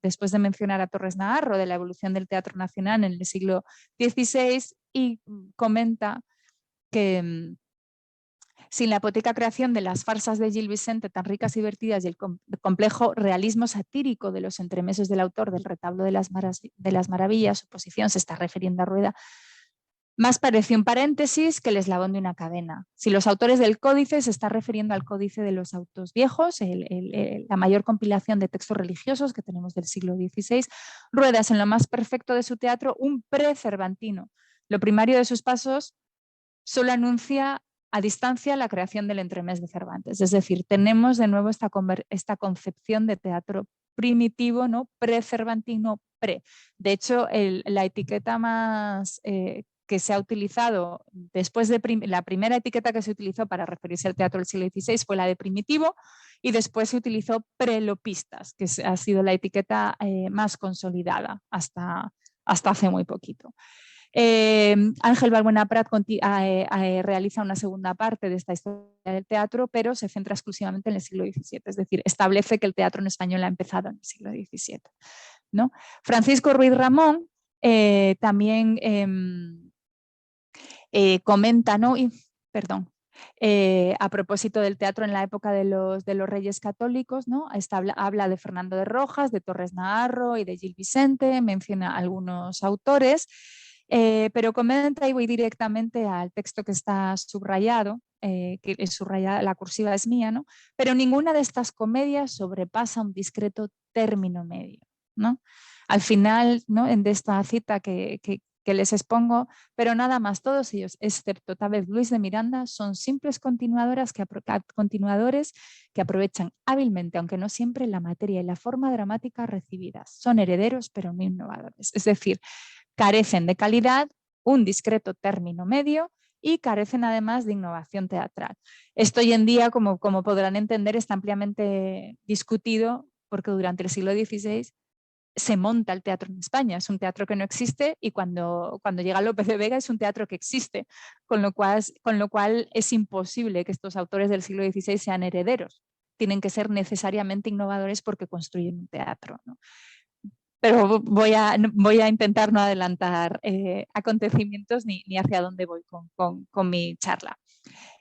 B: después de mencionar a Torres Naharro, de la evolución del teatro nacional en el siglo XVI y comenta que sin la poética creación de las farsas de Gil Vicente tan ricas y divertidas y el complejo realismo satírico de los entremeses del autor del retablo de las maravillas, su posición se está refiriendo a Rueda, más parece un paréntesis que el eslabón de una cadena. Si los autores del códice se está refiriendo al códice de los autos viejos, la mayor compilación de textos religiosos que tenemos del siglo XVI, Rueda es en lo más perfecto de su teatro un pre-cervantino. Lo primario de sus pasos solo anuncia a distancia la creación del entremés de Cervantes. Es decir, tenemos de nuevo esta concepción de teatro primitivo, ¿no? Pre-cervantino, pre. De hecho, la etiqueta más que se ha utilizado después de la primera etiqueta que se utilizó para referirse al teatro del siglo XVI fue la de primitivo y después se utilizó prelopistas, que ha sido la etiqueta más consolidada hasta hace muy poquito. Ángel Balbuena Prat realiza una segunda parte de esta historia del teatro, pero se centra exclusivamente en el siglo XVII, es decir, establece que el teatro en español ha empezado en el siglo XVII, ¿no? Francisco Ruiz Ramón también comenta, ¿no? A propósito del teatro en la época de los Reyes Católicos, ¿no? Habla de Fernando de Rojas, de Torres Naharro y de Gil Vicente, menciona algunos autores, pero comenta, y voy directamente al texto que está subrayado, que es subrayada, la cursiva es mía, ¿no? Pero ninguna de estas comedias sobrepasa un discreto término medio, ¿no? Al final, ¿no? De esta cita que les expongo, pero nada más, todos ellos, excepto tal vez Luis de Miranda, son simples continuadores que aprovechan hábilmente, aunque no siempre, la materia y la forma dramática recibidas. Son herederos, pero no innovadores. Es decir, carecen de calidad, un discreto término medio y carecen además de innovación teatral. Esto hoy en día, como podrán entender, está ampliamente discutido porque durante el siglo XVI se monta el teatro en España. Es un teatro que no existe y cuando llega López de Vega es un teatro que existe, con lo cual es imposible que estos autores del siglo XVI sean herederos. Tienen que ser necesariamente innovadores porque construyen un teatro, ¿no? Pero voy a intentar no adelantar acontecimientos ni hacia dónde voy con mi charla.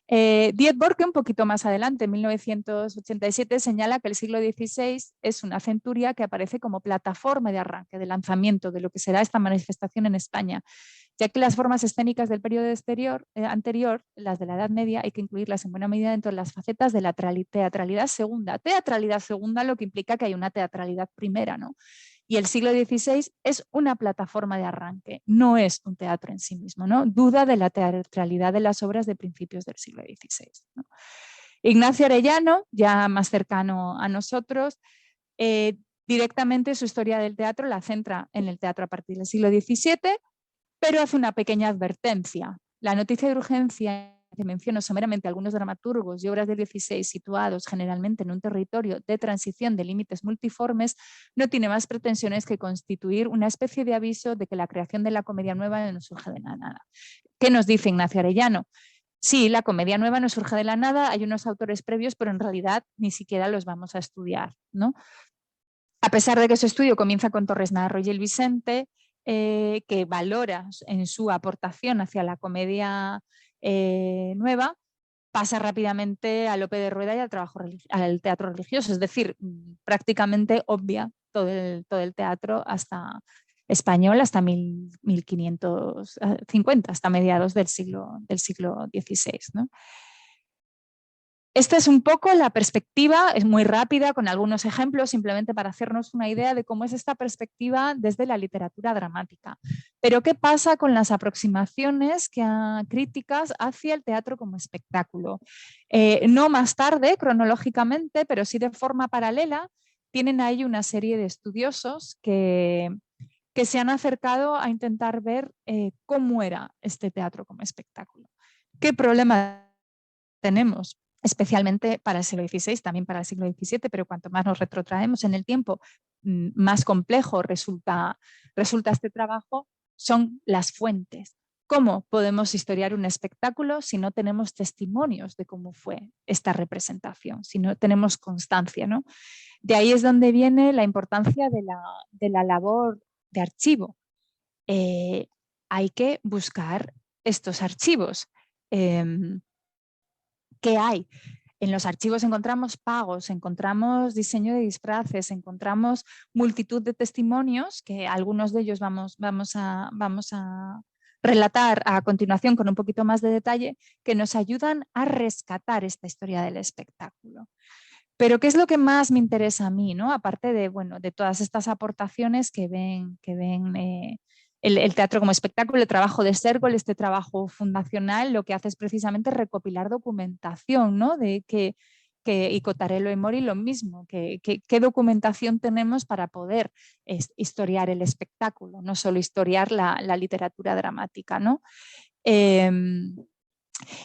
B: Dietborg, un poquito más adelante, en 1987, señala que el siglo XVI es una centuria que aparece como plataforma de arranque, de lanzamiento de lo que será esta manifestación en España, ya que las formas escénicas del periodo anterior, las de la Edad Media, hay que incluirlas en buena medida dentro de las facetas de la teatralidad segunda. Teatralidad segunda lo que implica que hay una teatralidad primera, ¿no? Y el siglo XVI es una plataforma de arranque, no es un teatro en sí mismo, ¿no? Duda de la teatralidad de las obras de principios del siglo XVI, ¿no? Ignacio Arellano, ya más cercano a nosotros, directamente su historia del teatro la centra en el teatro a partir del siglo XVII, pero hace una pequeña advertencia. La noticia de urgencia que menciono someramente algunos dramaturgos y obras del XVI situados generalmente en un territorio de transición de límites multiformes, no tiene más pretensiones que constituir una especie de aviso de que la creación de la comedia nueva no surge de la nada. ¿Qué nos dice Ignacio Arellano? Sí, la comedia nueva no surge de la nada, hay unos autores previos, pero en realidad ni siquiera los vamos a estudiar, ¿no? A pesar de que su estudio comienza con Torres Naharro y el Vicente, que valora en su aportación hacia la comedia nueva, pasa rápidamente a Lope de Rueda y al teatro religioso, es decir, prácticamente obvia todo el teatro hasta español hasta 1550, hasta mediados del siglo XVI, ¿no? Esta es un poco la perspectiva, es muy rápida, con algunos ejemplos, simplemente para hacernos una idea de cómo es esta perspectiva desde la literatura dramática. Pero ¿qué pasa con las aproximaciones críticas hacia el teatro como espectáculo? No más tarde, cronológicamente, pero sí de forma paralela, tienen ahí una serie de estudiosos que se han acercado a intentar ver cómo era este teatro como espectáculo. ¿Qué problema tenemos? Especialmente para el siglo XVI, también para el siglo XVII, pero cuanto más nos retrotraemos en el tiempo, más complejo resulta este trabajo, son las fuentes. ¿Cómo podemos historiar un espectáculo si no tenemos testimonios de cómo fue esta representación, si no tenemos constancia, ¿no? De ahí es donde viene la importancia de la labor de archivo. Hay que buscar estos archivos. ¿Qué hay? En los archivos encontramos pagos, encontramos diseño de disfraces, encontramos multitud de testimonios, que algunos de ellos vamos a relatar a continuación con un poquito más de detalle, que nos ayudan a rescatar esta historia del espectáculo. Pero ¿qué es lo que más me interesa a mí, ¿no? Aparte de, bueno, de todas estas aportaciones que ven el teatro como espectáculo, el trabajo de Sergol, este trabajo fundacional, lo que hace es precisamente recopilar documentación, ¿no? Y Cotarello y Mori lo mismo, qué documentación tenemos para poder historiar el espectáculo, no solo historiar la literatura dramática, ¿no? Y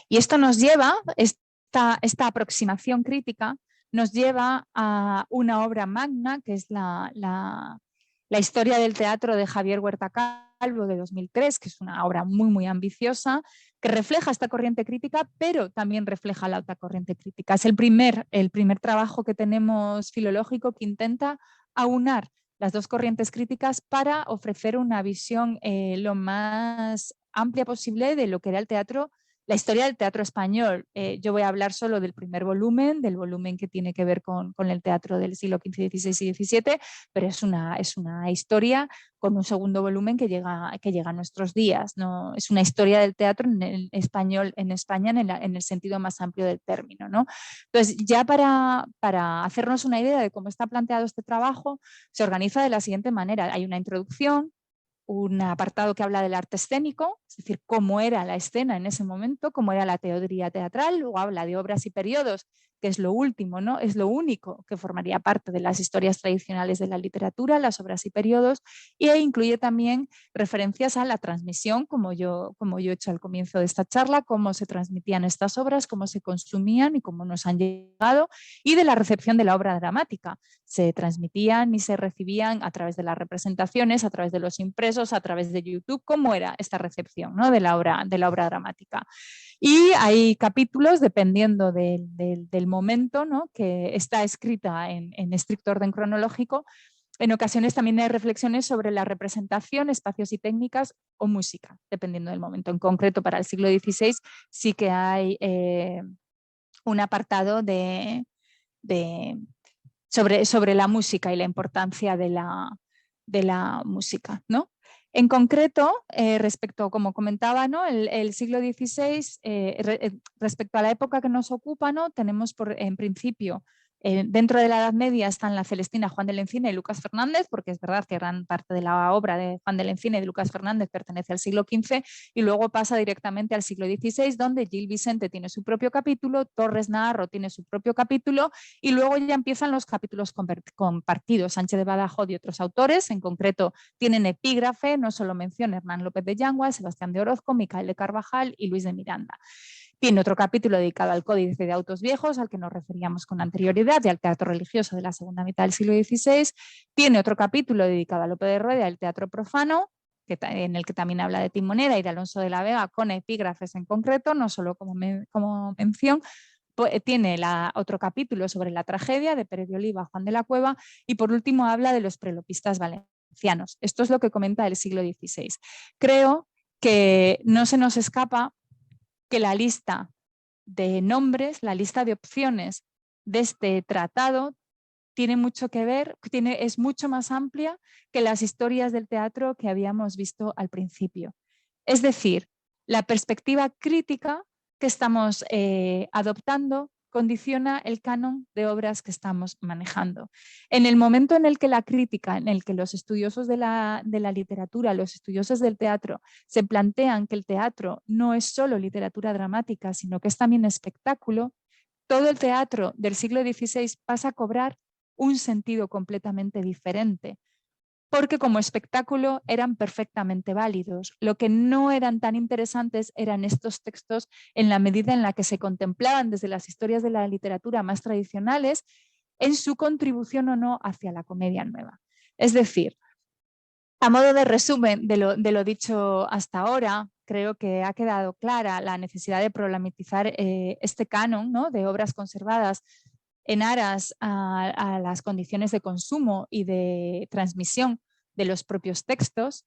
B: esto nos lleva, esta aproximación crítica, nos lleva a una obra magna, que es la historia del teatro de Javier Huerta Calvo de 2003, que es una obra muy, muy ambiciosa, que refleja esta corriente crítica, pero también refleja la otra corriente crítica. Es el primer trabajo que tenemos filológico que intenta aunar las dos corrientes críticas para ofrecer una visión lo más amplia posible de lo que era el teatro, la historia del teatro español. Yo voy a hablar solo del primer volumen, del volumen que tiene que ver con el teatro del siglo XV, XVI y XVII, pero es una historia con un segundo volumen que llega a nuestros días, ¿no? Es una historia del teatro en el español en España en el sentido más amplio del término, ¿no? Entonces, ya para hacernos una idea de cómo está planteado este trabajo, se organiza de la siguiente manera. Hay una introducción, un apartado que habla del arte escénico, es decir, cómo era la escena en ese momento, cómo era la teoría teatral, luego habla de obras y periodos, que es lo último, ¿no? Es lo único que formaría parte de las historias tradicionales de la literatura, las obras y periodos, e incluye también referencias a la transmisión, como yo he hecho al comienzo de esta charla, cómo se transmitían estas obras, cómo se consumían y cómo nos han llegado, y de la recepción de la obra dramática. Se transmitían y se recibían a través de las representaciones, a través de los impresos, a través de YouTube, cómo era esta recepción, ¿no? de la obra dramática. Y hay capítulos, dependiendo del momento, ¿no? que está escrita en estricto orden cronológico. En ocasiones también hay reflexiones sobre la representación, espacios y técnicas o música, dependiendo del momento. En concreto, para el siglo XVI sí que hay un apartado sobre la música y la importancia de la música, ¿no? En concreto, respecto, como comentaba, ¿no? el siglo XVI, respecto a la época que nos ocupa, ¿no? tenemos en principio, dentro de la Edad Media están la Celestina, Juan de la Encina y Lucas Fernández, porque es verdad que gran parte de la obra de Juan de la Encina y de Lucas Fernández pertenece al siglo XV, y luego pasa directamente al siglo XVI, donde Gil Vicente tiene su propio capítulo, Torres Naharro tiene su propio capítulo, y luego ya empiezan los capítulos compartidos. Sánchez de Badajoz y otros autores, en concreto, tienen epígrafe, no solo menciona Hernán López de Yanguas, Sebastián de Orozco, Micael de Carvajal y Luis de Miranda. Tiene otro capítulo dedicado al Códice de Autos Viejos, al que nos referíamos con anterioridad, y al teatro religioso de la segunda mitad del siglo XVI. Tiene otro capítulo dedicado a Lope de Rueda, el teatro profano, en el que también habla de Timoneda y de Alonso de la Vega, con epígrafes en concreto, no solo como mención. Tiene otro capítulo sobre la tragedia de Pérez de Oliva, Juan de la Cueva, y por último habla de los prelopistas valencianos. Esto es lo que comenta el siglo XVI. Creo que no se nos escapa que la lista de nombres, la lista de opciones de este tratado tiene mucho que ver, es mucho más amplia que las historias del teatro que habíamos visto al principio. Es decir, la perspectiva crítica que estamos adoptando condiciona el canon de obras que estamos manejando. En el momento en el que la crítica, en el que los estudiosos de la literatura, los estudiosos del teatro, se plantean que el teatro no es solo literatura dramática, sino que es también espectáculo, todo el teatro del siglo XVI pasa a cobrar un sentido completamente diferente, porque como espectáculo eran perfectamente válidos. Lo que no eran tan interesantes eran estos textos en la medida en la que se contemplaban desde las historias de la literatura más tradicionales en su contribución o no hacia la comedia nueva. Es decir, a modo de resumen de lo dicho hasta ahora, creo que ha quedado clara la necesidad de problematizar este canon, ¿no?, de obras conservadas en aras a las condiciones de consumo y de transmisión de los propios textos.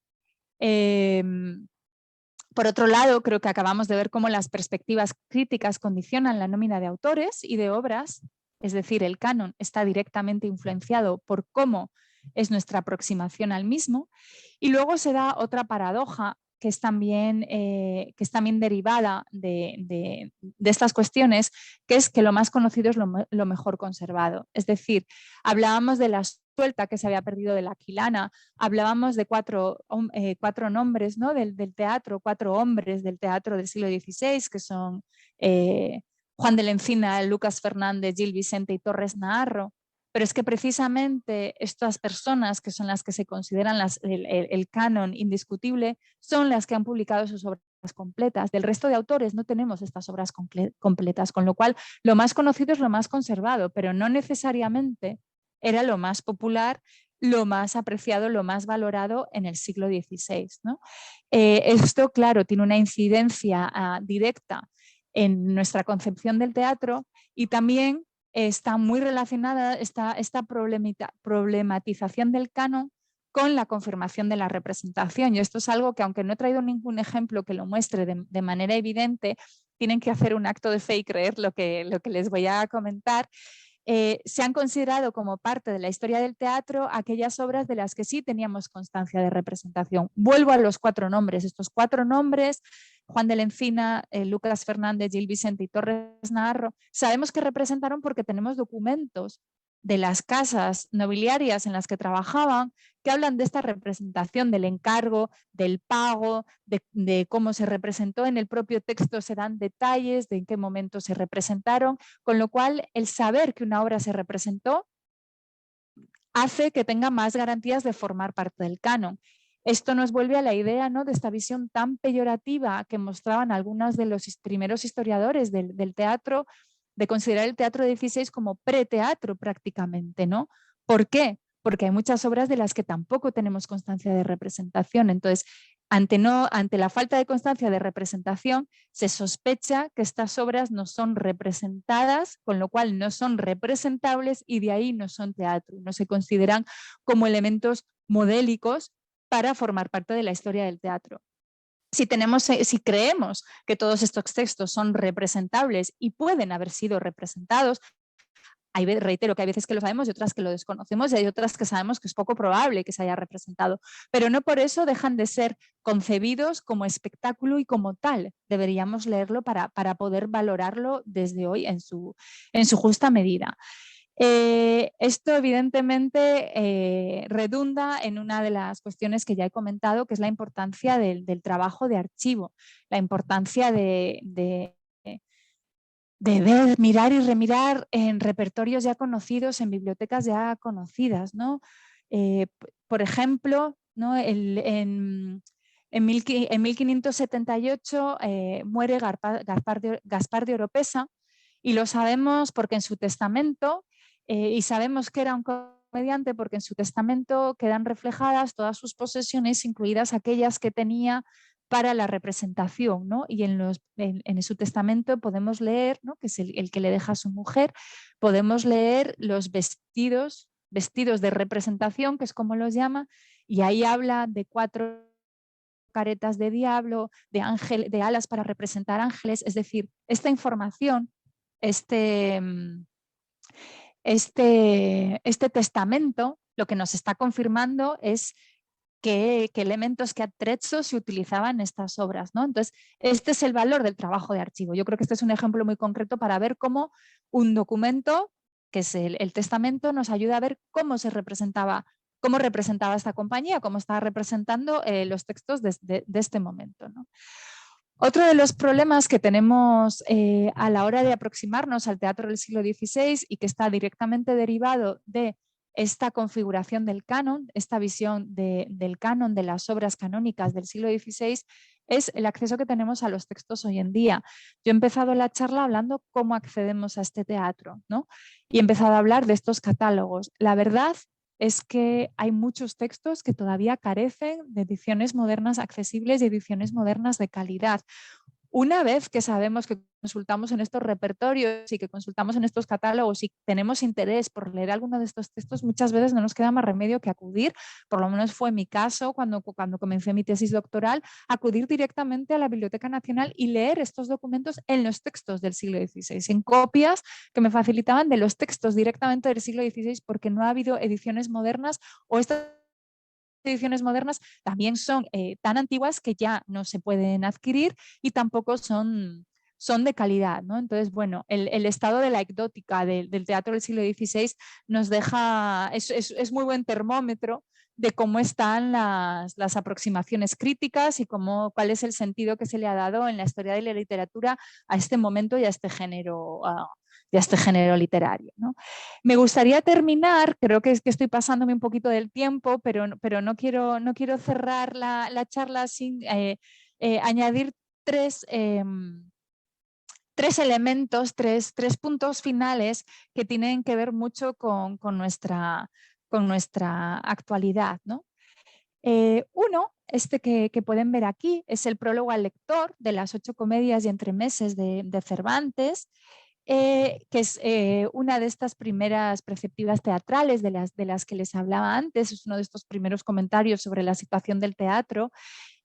B: Por otro lado, creo que acabamos de ver cómo las perspectivas críticas condicionan la nómina de autores y de obras, es decir, el canon está directamente influenciado por cómo es nuestra aproximación al mismo. Y luego se da otra paradoja que es también derivada de estas cuestiones, que es que lo más conocido es lo mejor conservado. Es decir, hablábamos de la suelta que se había perdido de la Aquilana, hablábamos de cuatro nombres, ¿no?, del teatro, 4 hombres del teatro del siglo XVI, que son Juan de la Encina, Lucas Fernández, Gil Vicente y Torres Naharro. Pero es que precisamente estas personas, que son las que se consideran el canon indiscutible, son las que han publicado sus obras completas. Del resto de autores no tenemos estas obras completas, con lo cual lo más conocido es lo más conservado, pero no necesariamente era lo más popular, lo más apreciado, lo más valorado en el siglo XVI, ¿no? Esto, claro, tiene una incidencia directa en nuestra concepción del teatro y también está muy relacionada esta problematización del canon con la confirmación de la representación. Y esto es algo que, aunque no he traído ningún ejemplo que lo muestre de manera evidente, tienen que hacer un acto de fe y creer lo que les voy a comentar. Se han considerado como parte de la historia del teatro aquellas obras de las que sí teníamos constancia de representación. Vuelvo a los 4 nombres. Estos 4 nombres, Juan de la Encina, Lucas Fernández, Gil Vicente y Torres Naharro, sabemos que representaron porque tenemos documentos de las casas nobiliarias en las que trabajaban que hablan de esta representación, del encargo, del pago, de cómo se representó. En el propio texto se dan detalles de en qué momento se representaron, con lo cual el saber que una obra se representó hace que tenga más garantías de formar parte del canon. Esto nos vuelve a la idea, ¿no?, de esta visión tan peyorativa que mostraban algunos de los primeros historiadores del teatro, de considerar el teatro de XVI como preteatro prácticamente, ¿no? ¿Por qué? Porque hay muchas obras de las que tampoco tenemos constancia de representación. Entonces, ante la falta de constancia de representación, se sospecha que estas obras no son representadas, con lo cual no son representables y de ahí no son teatro, no se consideran como elementos modélicos para formar parte de la historia del teatro. Si creemos que todos estos textos son representables y pueden haber sido representados, reitero que hay veces que lo sabemos y otras que lo desconocemos y hay otras que sabemos que es poco probable que se haya representado, pero no por eso dejan de ser concebidos como espectáculo y como tal. Deberíamos leerlo para poder valorarlo desde hoy en su justa medida. Esto evidentemente redunda en una de las cuestiones que ya he comentado, que es la importancia del trabajo de archivo, la importancia de ver, mirar y remirar en repertorios ya conocidos, en bibliotecas ya conocidas, ¿no? Por ejemplo, ¿no?, en En 1578 muere Gaspar de Oropesa, y lo sabemos porque en su testamento, y sabemos que era un comediante porque en su testamento quedan reflejadas todas sus posesiones, incluidas aquellas que tenía para la representación, ¿no? Y en su testamento podemos leer, ¿no?, que es el que le deja a su mujer, podemos leer los vestidos de representación, que es como los llama, y ahí habla de 4 caretas de diablo, de alas para representar ángeles. Es decir, esta información, este testamento, lo que nos está confirmando es qué elementos, qué atrezos se utilizaban en estas obras, ¿no? Entonces, este es el valor del trabajo de archivo. Yo creo que este es un ejemplo muy concreto para ver cómo un documento, que es el testamento, nos ayuda a ver cómo representaba esta compañía, cómo estaba representando los textos de este momento, ¿no? Otro de los problemas que tenemos a la hora de aproximarnos al teatro del siglo XVI, y que está directamente derivado de esta configuración del canon, esta visión del canon de las obras canónicas del siglo XVI, es el acceso que tenemos a los textos hoy en día. Yo he empezado la charla hablando cómo accedemos a este teatro, ¿no? Y he empezado a hablar de estos catálogos. La verdad es que hay muchos textos que todavía carecen de ediciones modernas accesibles y ediciones modernas de calidad. Una vez que sabemos que consultamos en estos repertorios y que consultamos en estos catálogos y tenemos interés por leer alguno de estos textos, muchas veces no nos queda más remedio que acudir, por lo menos fue mi caso cuando comencé mi tesis doctoral, acudir directamente a la Biblioteca Nacional y leer estos documentos en los textos del siglo XVI, en copias que me facilitaban de los textos directamente del siglo XVI, porque no ha habido ediciones modernas, o estas ediciones modernas también son tan antiguas que ya no se pueden adquirir y tampoco son de calidad, ¿no? Entonces, bueno, el estado de la ecdótica del teatro del siglo XVI nos deja, es muy buen termómetro de cómo están las aproximaciones críticas y cuál es el sentido que se le ha dado en la historia de la literatura a este momento y a este género literario, ¿no? Me gustaría terminar, creo que estoy pasándome un poquito del tiempo, pero no quiero cerrar la charla sin añadir tres elementos, tres puntos finales que tienen que ver mucho con nuestra actualidad, ¿no? Uno, que pueden ver aquí, es el prólogo al lector de las 8 comedias y entremeses de Cervantes, que es una de estas primeras perspectivas teatrales de las que les hablaba antes, es uno de estos primeros comentarios sobre la situación del teatro,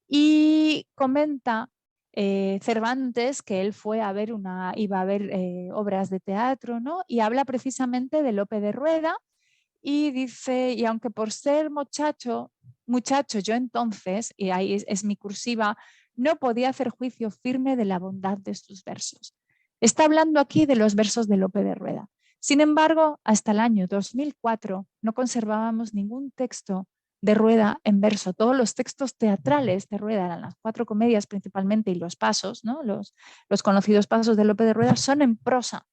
B: y comenta Cervantes que él iba a ver obras de teatro, ¿no? Y habla precisamente de Lope de Rueda y dice, y aunque por ser muchacho yo entonces, y ahí es mi cursiva, no podía hacer juicio firme de la bondad de sus versos. Está hablando aquí de los versos de Lope de Rueda. Sin embargo, hasta el año 2004 no conservábamos ningún texto de Rueda en verso. Todos los textos teatrales de Rueda, eran las 4 comedias principalmente y los pasos, ¿no? los conocidos pasos de Lope de Rueda, son en prosa.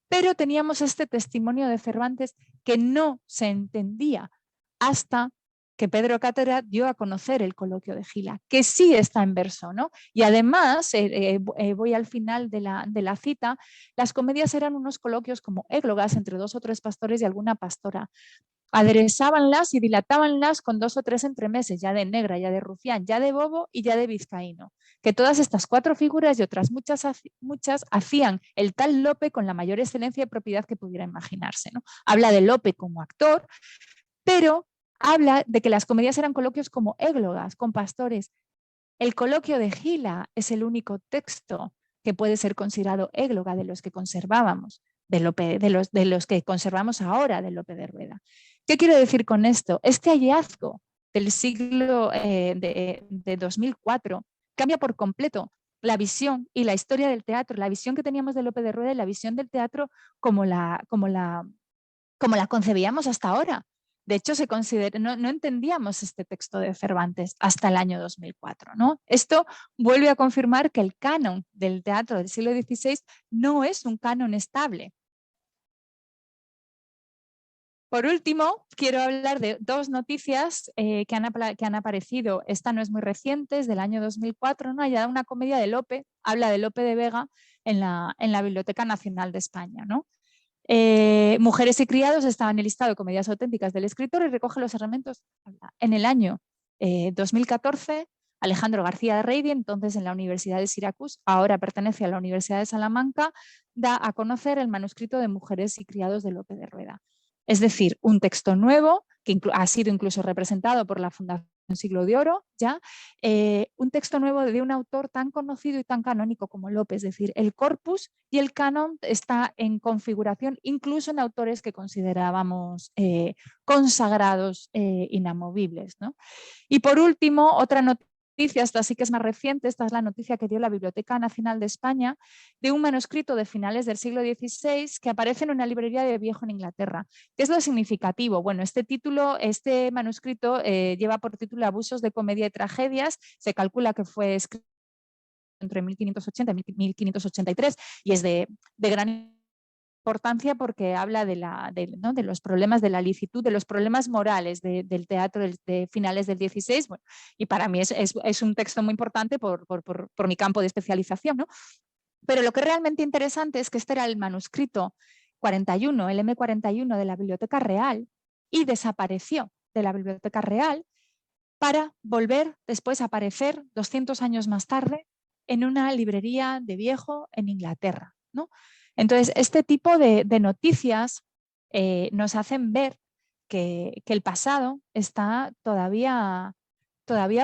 B: Pero teníamos este testimonio de Cervantes que no se entendía hasta que Pedro Cátedra dio a conocer el coloquio de Gila, que sí está en verso, ¿no? Y además, voy al final de la cita, las comedias eran unos coloquios como églogas entre 2 o 3 pastores y alguna pastora. Aderezábanlas y dilatábanlas con 2 o 3 entremeses, ya de Negra, ya de Rufián, ya de Bobo y ya de Vizcaíno, que todas estas 4 figuras y otras muchas hacían el tal Lope con la mayor excelencia y propiedad que pudiera imaginarse, ¿no? Habla de Lope como actor, pero habla de que las comedias eran coloquios como églogas, con pastores. El coloquio de Gila es el único texto que puede ser considerado égloga de los que conservábamos, de los que conservamos ahora de Lope de Rueda. ¿Qué quiero decir con esto? Este hallazgo del siglo de 2004 cambia por completo la visión y la historia del teatro, la visión que teníamos de Lope de Rueda y la visión del teatro como la concebíamos hasta ahora. De hecho, no entendíamos este texto de Cervantes hasta el año 2004, ¿no? Esto vuelve a confirmar que el canon del teatro del siglo XVI no es un canon estable. Por último, quiero hablar de dos noticias que han aparecido. Esta no es muy reciente, es del año 2004, ¿no? Hay una comedia de Lope, habla de Lope de Vega en la Biblioteca Nacional de España, ¿no? Mujeres y criados estaban en el listado de comedias auténticas del escritor y recoge los elementos. En el año 2014, Alejandro García de Reidy, entonces en la Universidad de Syracuse, ahora pertenece a la Universidad de Salamanca, da a conocer el manuscrito de Mujeres y criados de Lope de Rueda. Es decir, un texto nuevo que ha sido incluso representado por la Fundación Siglo de Oro, ¿ya? Un texto nuevo de un autor tan conocido y tan canónico como Lope, es decir, el corpus y el canon está en configuración incluso en autores que considerábamos consagrados, inamovibles, ¿no? Y por último, otra noticia, esta sí que es más reciente, esta es la noticia que dio la Biblioteca Nacional de España de un manuscrito de finales del siglo XVI que aparece en una librería de viejo en Inglaterra. ¿Qué es lo significativo? Bueno, este manuscrito lleva por título Abusos de comedia y tragedias, se calcula que fue escrito entre 1580 y 1583 y es de gran importancia porque habla ¿no? de los problemas de la licitud, de los problemas morales del teatro de finales del XVI, bueno, y para mí es un texto muy importante por mi campo de especialización, ¿no? Pero lo que es realmente interesante es que este era el manuscrito 41, el M41 de la Biblioteca Real, y desapareció de la Biblioteca Real para volver después a aparecer 200 años más tarde en una librería de viejo en Inglaterra, ¿no? Entonces, este tipo de noticias nos hacen ver que el pasado está todavía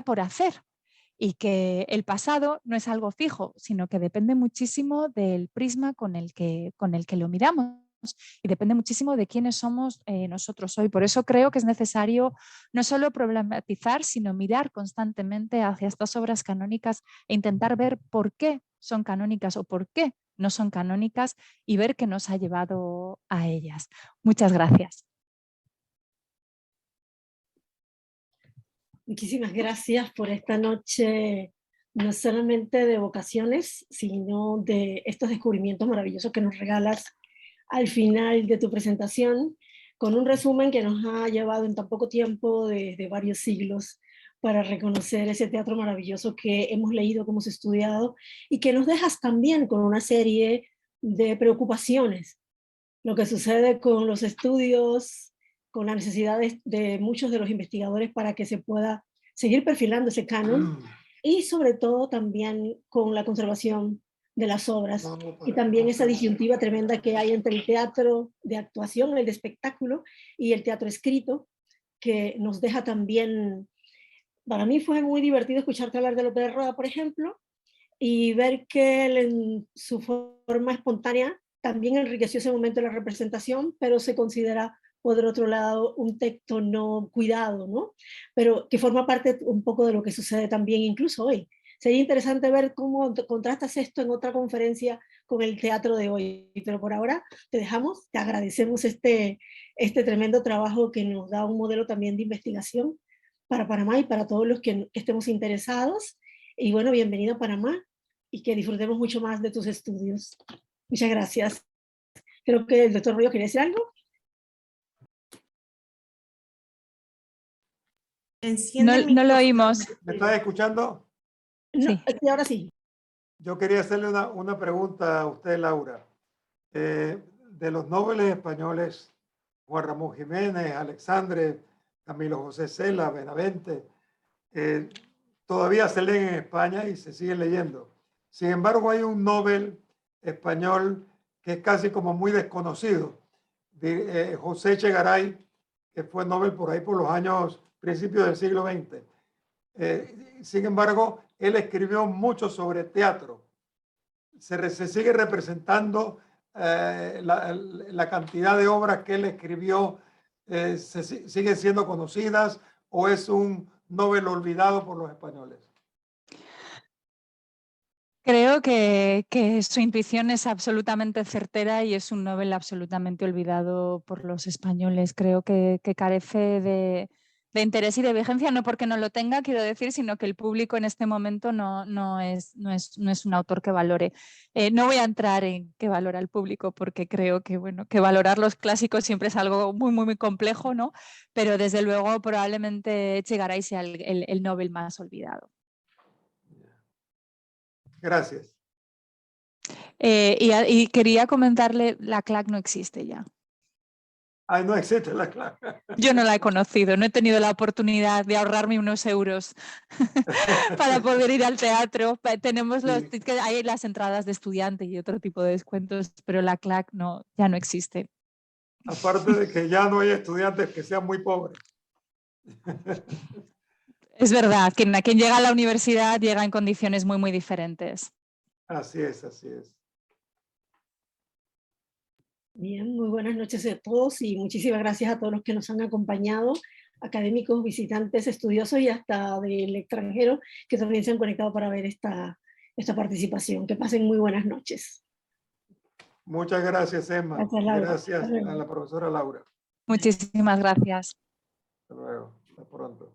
B: por hacer y que el pasado no es algo fijo, sino que depende muchísimo del prisma con el que lo miramos y depende muchísimo de quiénes somos nosotros hoy. Por eso creo que es necesario no solo problematizar, sino mirar constantemente hacia estas obras canónicas e intentar ver por qué son canónicas o por qué no son canónicas y ver qué nos ha llevado a ellas. Muchas gracias.
C: Muchísimas gracias por esta noche, no solamente de vocaciones, sino de estos descubrimientos maravillosos que nos regalas al final de tu presentación, con un resumen que nos ha llevado en tan poco tiempo de varios siglos para reconocer ese teatro maravilloso que hemos leído, que hemos estudiado, y que nos dejas también con una serie de preocupaciones. Lo que sucede con los estudios, con la necesidad de muchos de los investigadores para que se pueda seguir perfilando ese canon, y sobre todo también con la conservación de las obras, y también esa disyuntiva tremenda que hay entre el teatro de actuación, el de espectáculo, y el teatro escrito, que nos deja también. Para mí fue muy divertido escucharte hablar de Lope de Rueda, por ejemplo, y ver que él en su forma espontánea también enriqueció ese momento de la representación, pero se considera, por otro lado, un texto no cuidado, ¿no? Pero que forma parte un poco de lo que sucede también incluso hoy. Sería interesante ver cómo contrastas esto en otra conferencia con el teatro de hoy, pero por ahora te dejamos, te agradecemos este tremendo trabajo que nos da un modelo también de investigación para Panamá y para todos los que estemos interesados. Y bueno, bienvenido a Panamá y que disfrutemos mucho más de tus estudios. Muchas gracias. Creo que el doctor Rollo quería decir algo.
B: No lo oímos.
A: ¿Me estás escuchando?
C: No,
B: Sí.
C: ahora sí.
A: Yo quería hacerle una pregunta a usted, Laura. De los nobles españoles, Juan Ramón Jiménez, Alexandre, Camilo José Cela, Benavente, todavía se leen en España y se siguen leyendo. Sin embargo, hay un Nobel español que es casi como muy desconocido, José Echegaray, que fue Nobel por ahí por los años principios del siglo XX. Sin embargo, él escribió mucho sobre teatro. Se sigue representando la cantidad de obras que él escribió, siguen siendo conocidas o es un Nobel olvidado por los españoles.
B: Creo que su intuición es absolutamente certera y es un Nobel absolutamente olvidado por los españoles. Creo que carece de de interés y de vigencia, no porque no lo tenga, quiero decir, sino que el público en este momento no es un autor que valore. No voy a entrar en qué valora el público porque creo que, bueno, que valorar los clásicos siempre es algo muy, muy, muy complejo, ¿no? Pero desde luego probablemente Echegaray sea el Nobel más olvidado.
A: Gracias.
B: Y quería comentarle, la CLAC no existe ya.
A: Ay, no existe la clave.
B: Yo no la he conocido, no he tenido la oportunidad de ahorrarme unos euros para poder ir al teatro. Tenemos hay las entradas de estudiante y otro tipo de descuentos, pero la CLAC no, ya no existe.
A: Aparte de que ya no hay estudiantes que sean muy pobres.
B: Es verdad, quien llega a la universidad llega en condiciones muy, muy diferentes.
A: Así es, así es.
C: Bien, muy buenas noches a todos y muchísimas gracias a todos los que nos han acompañado, académicos, visitantes, estudiosos y hasta del extranjero que también se han conectado para ver esta participación. Que pasen muy buenas noches.
A: Muchas gracias, Emma.
C: Gracias, Laura.
A: Gracias
C: Hasta luego.
A: a la profesora Laura.
B: Muchísimas gracias.
A: Hasta luego. Hasta pronto.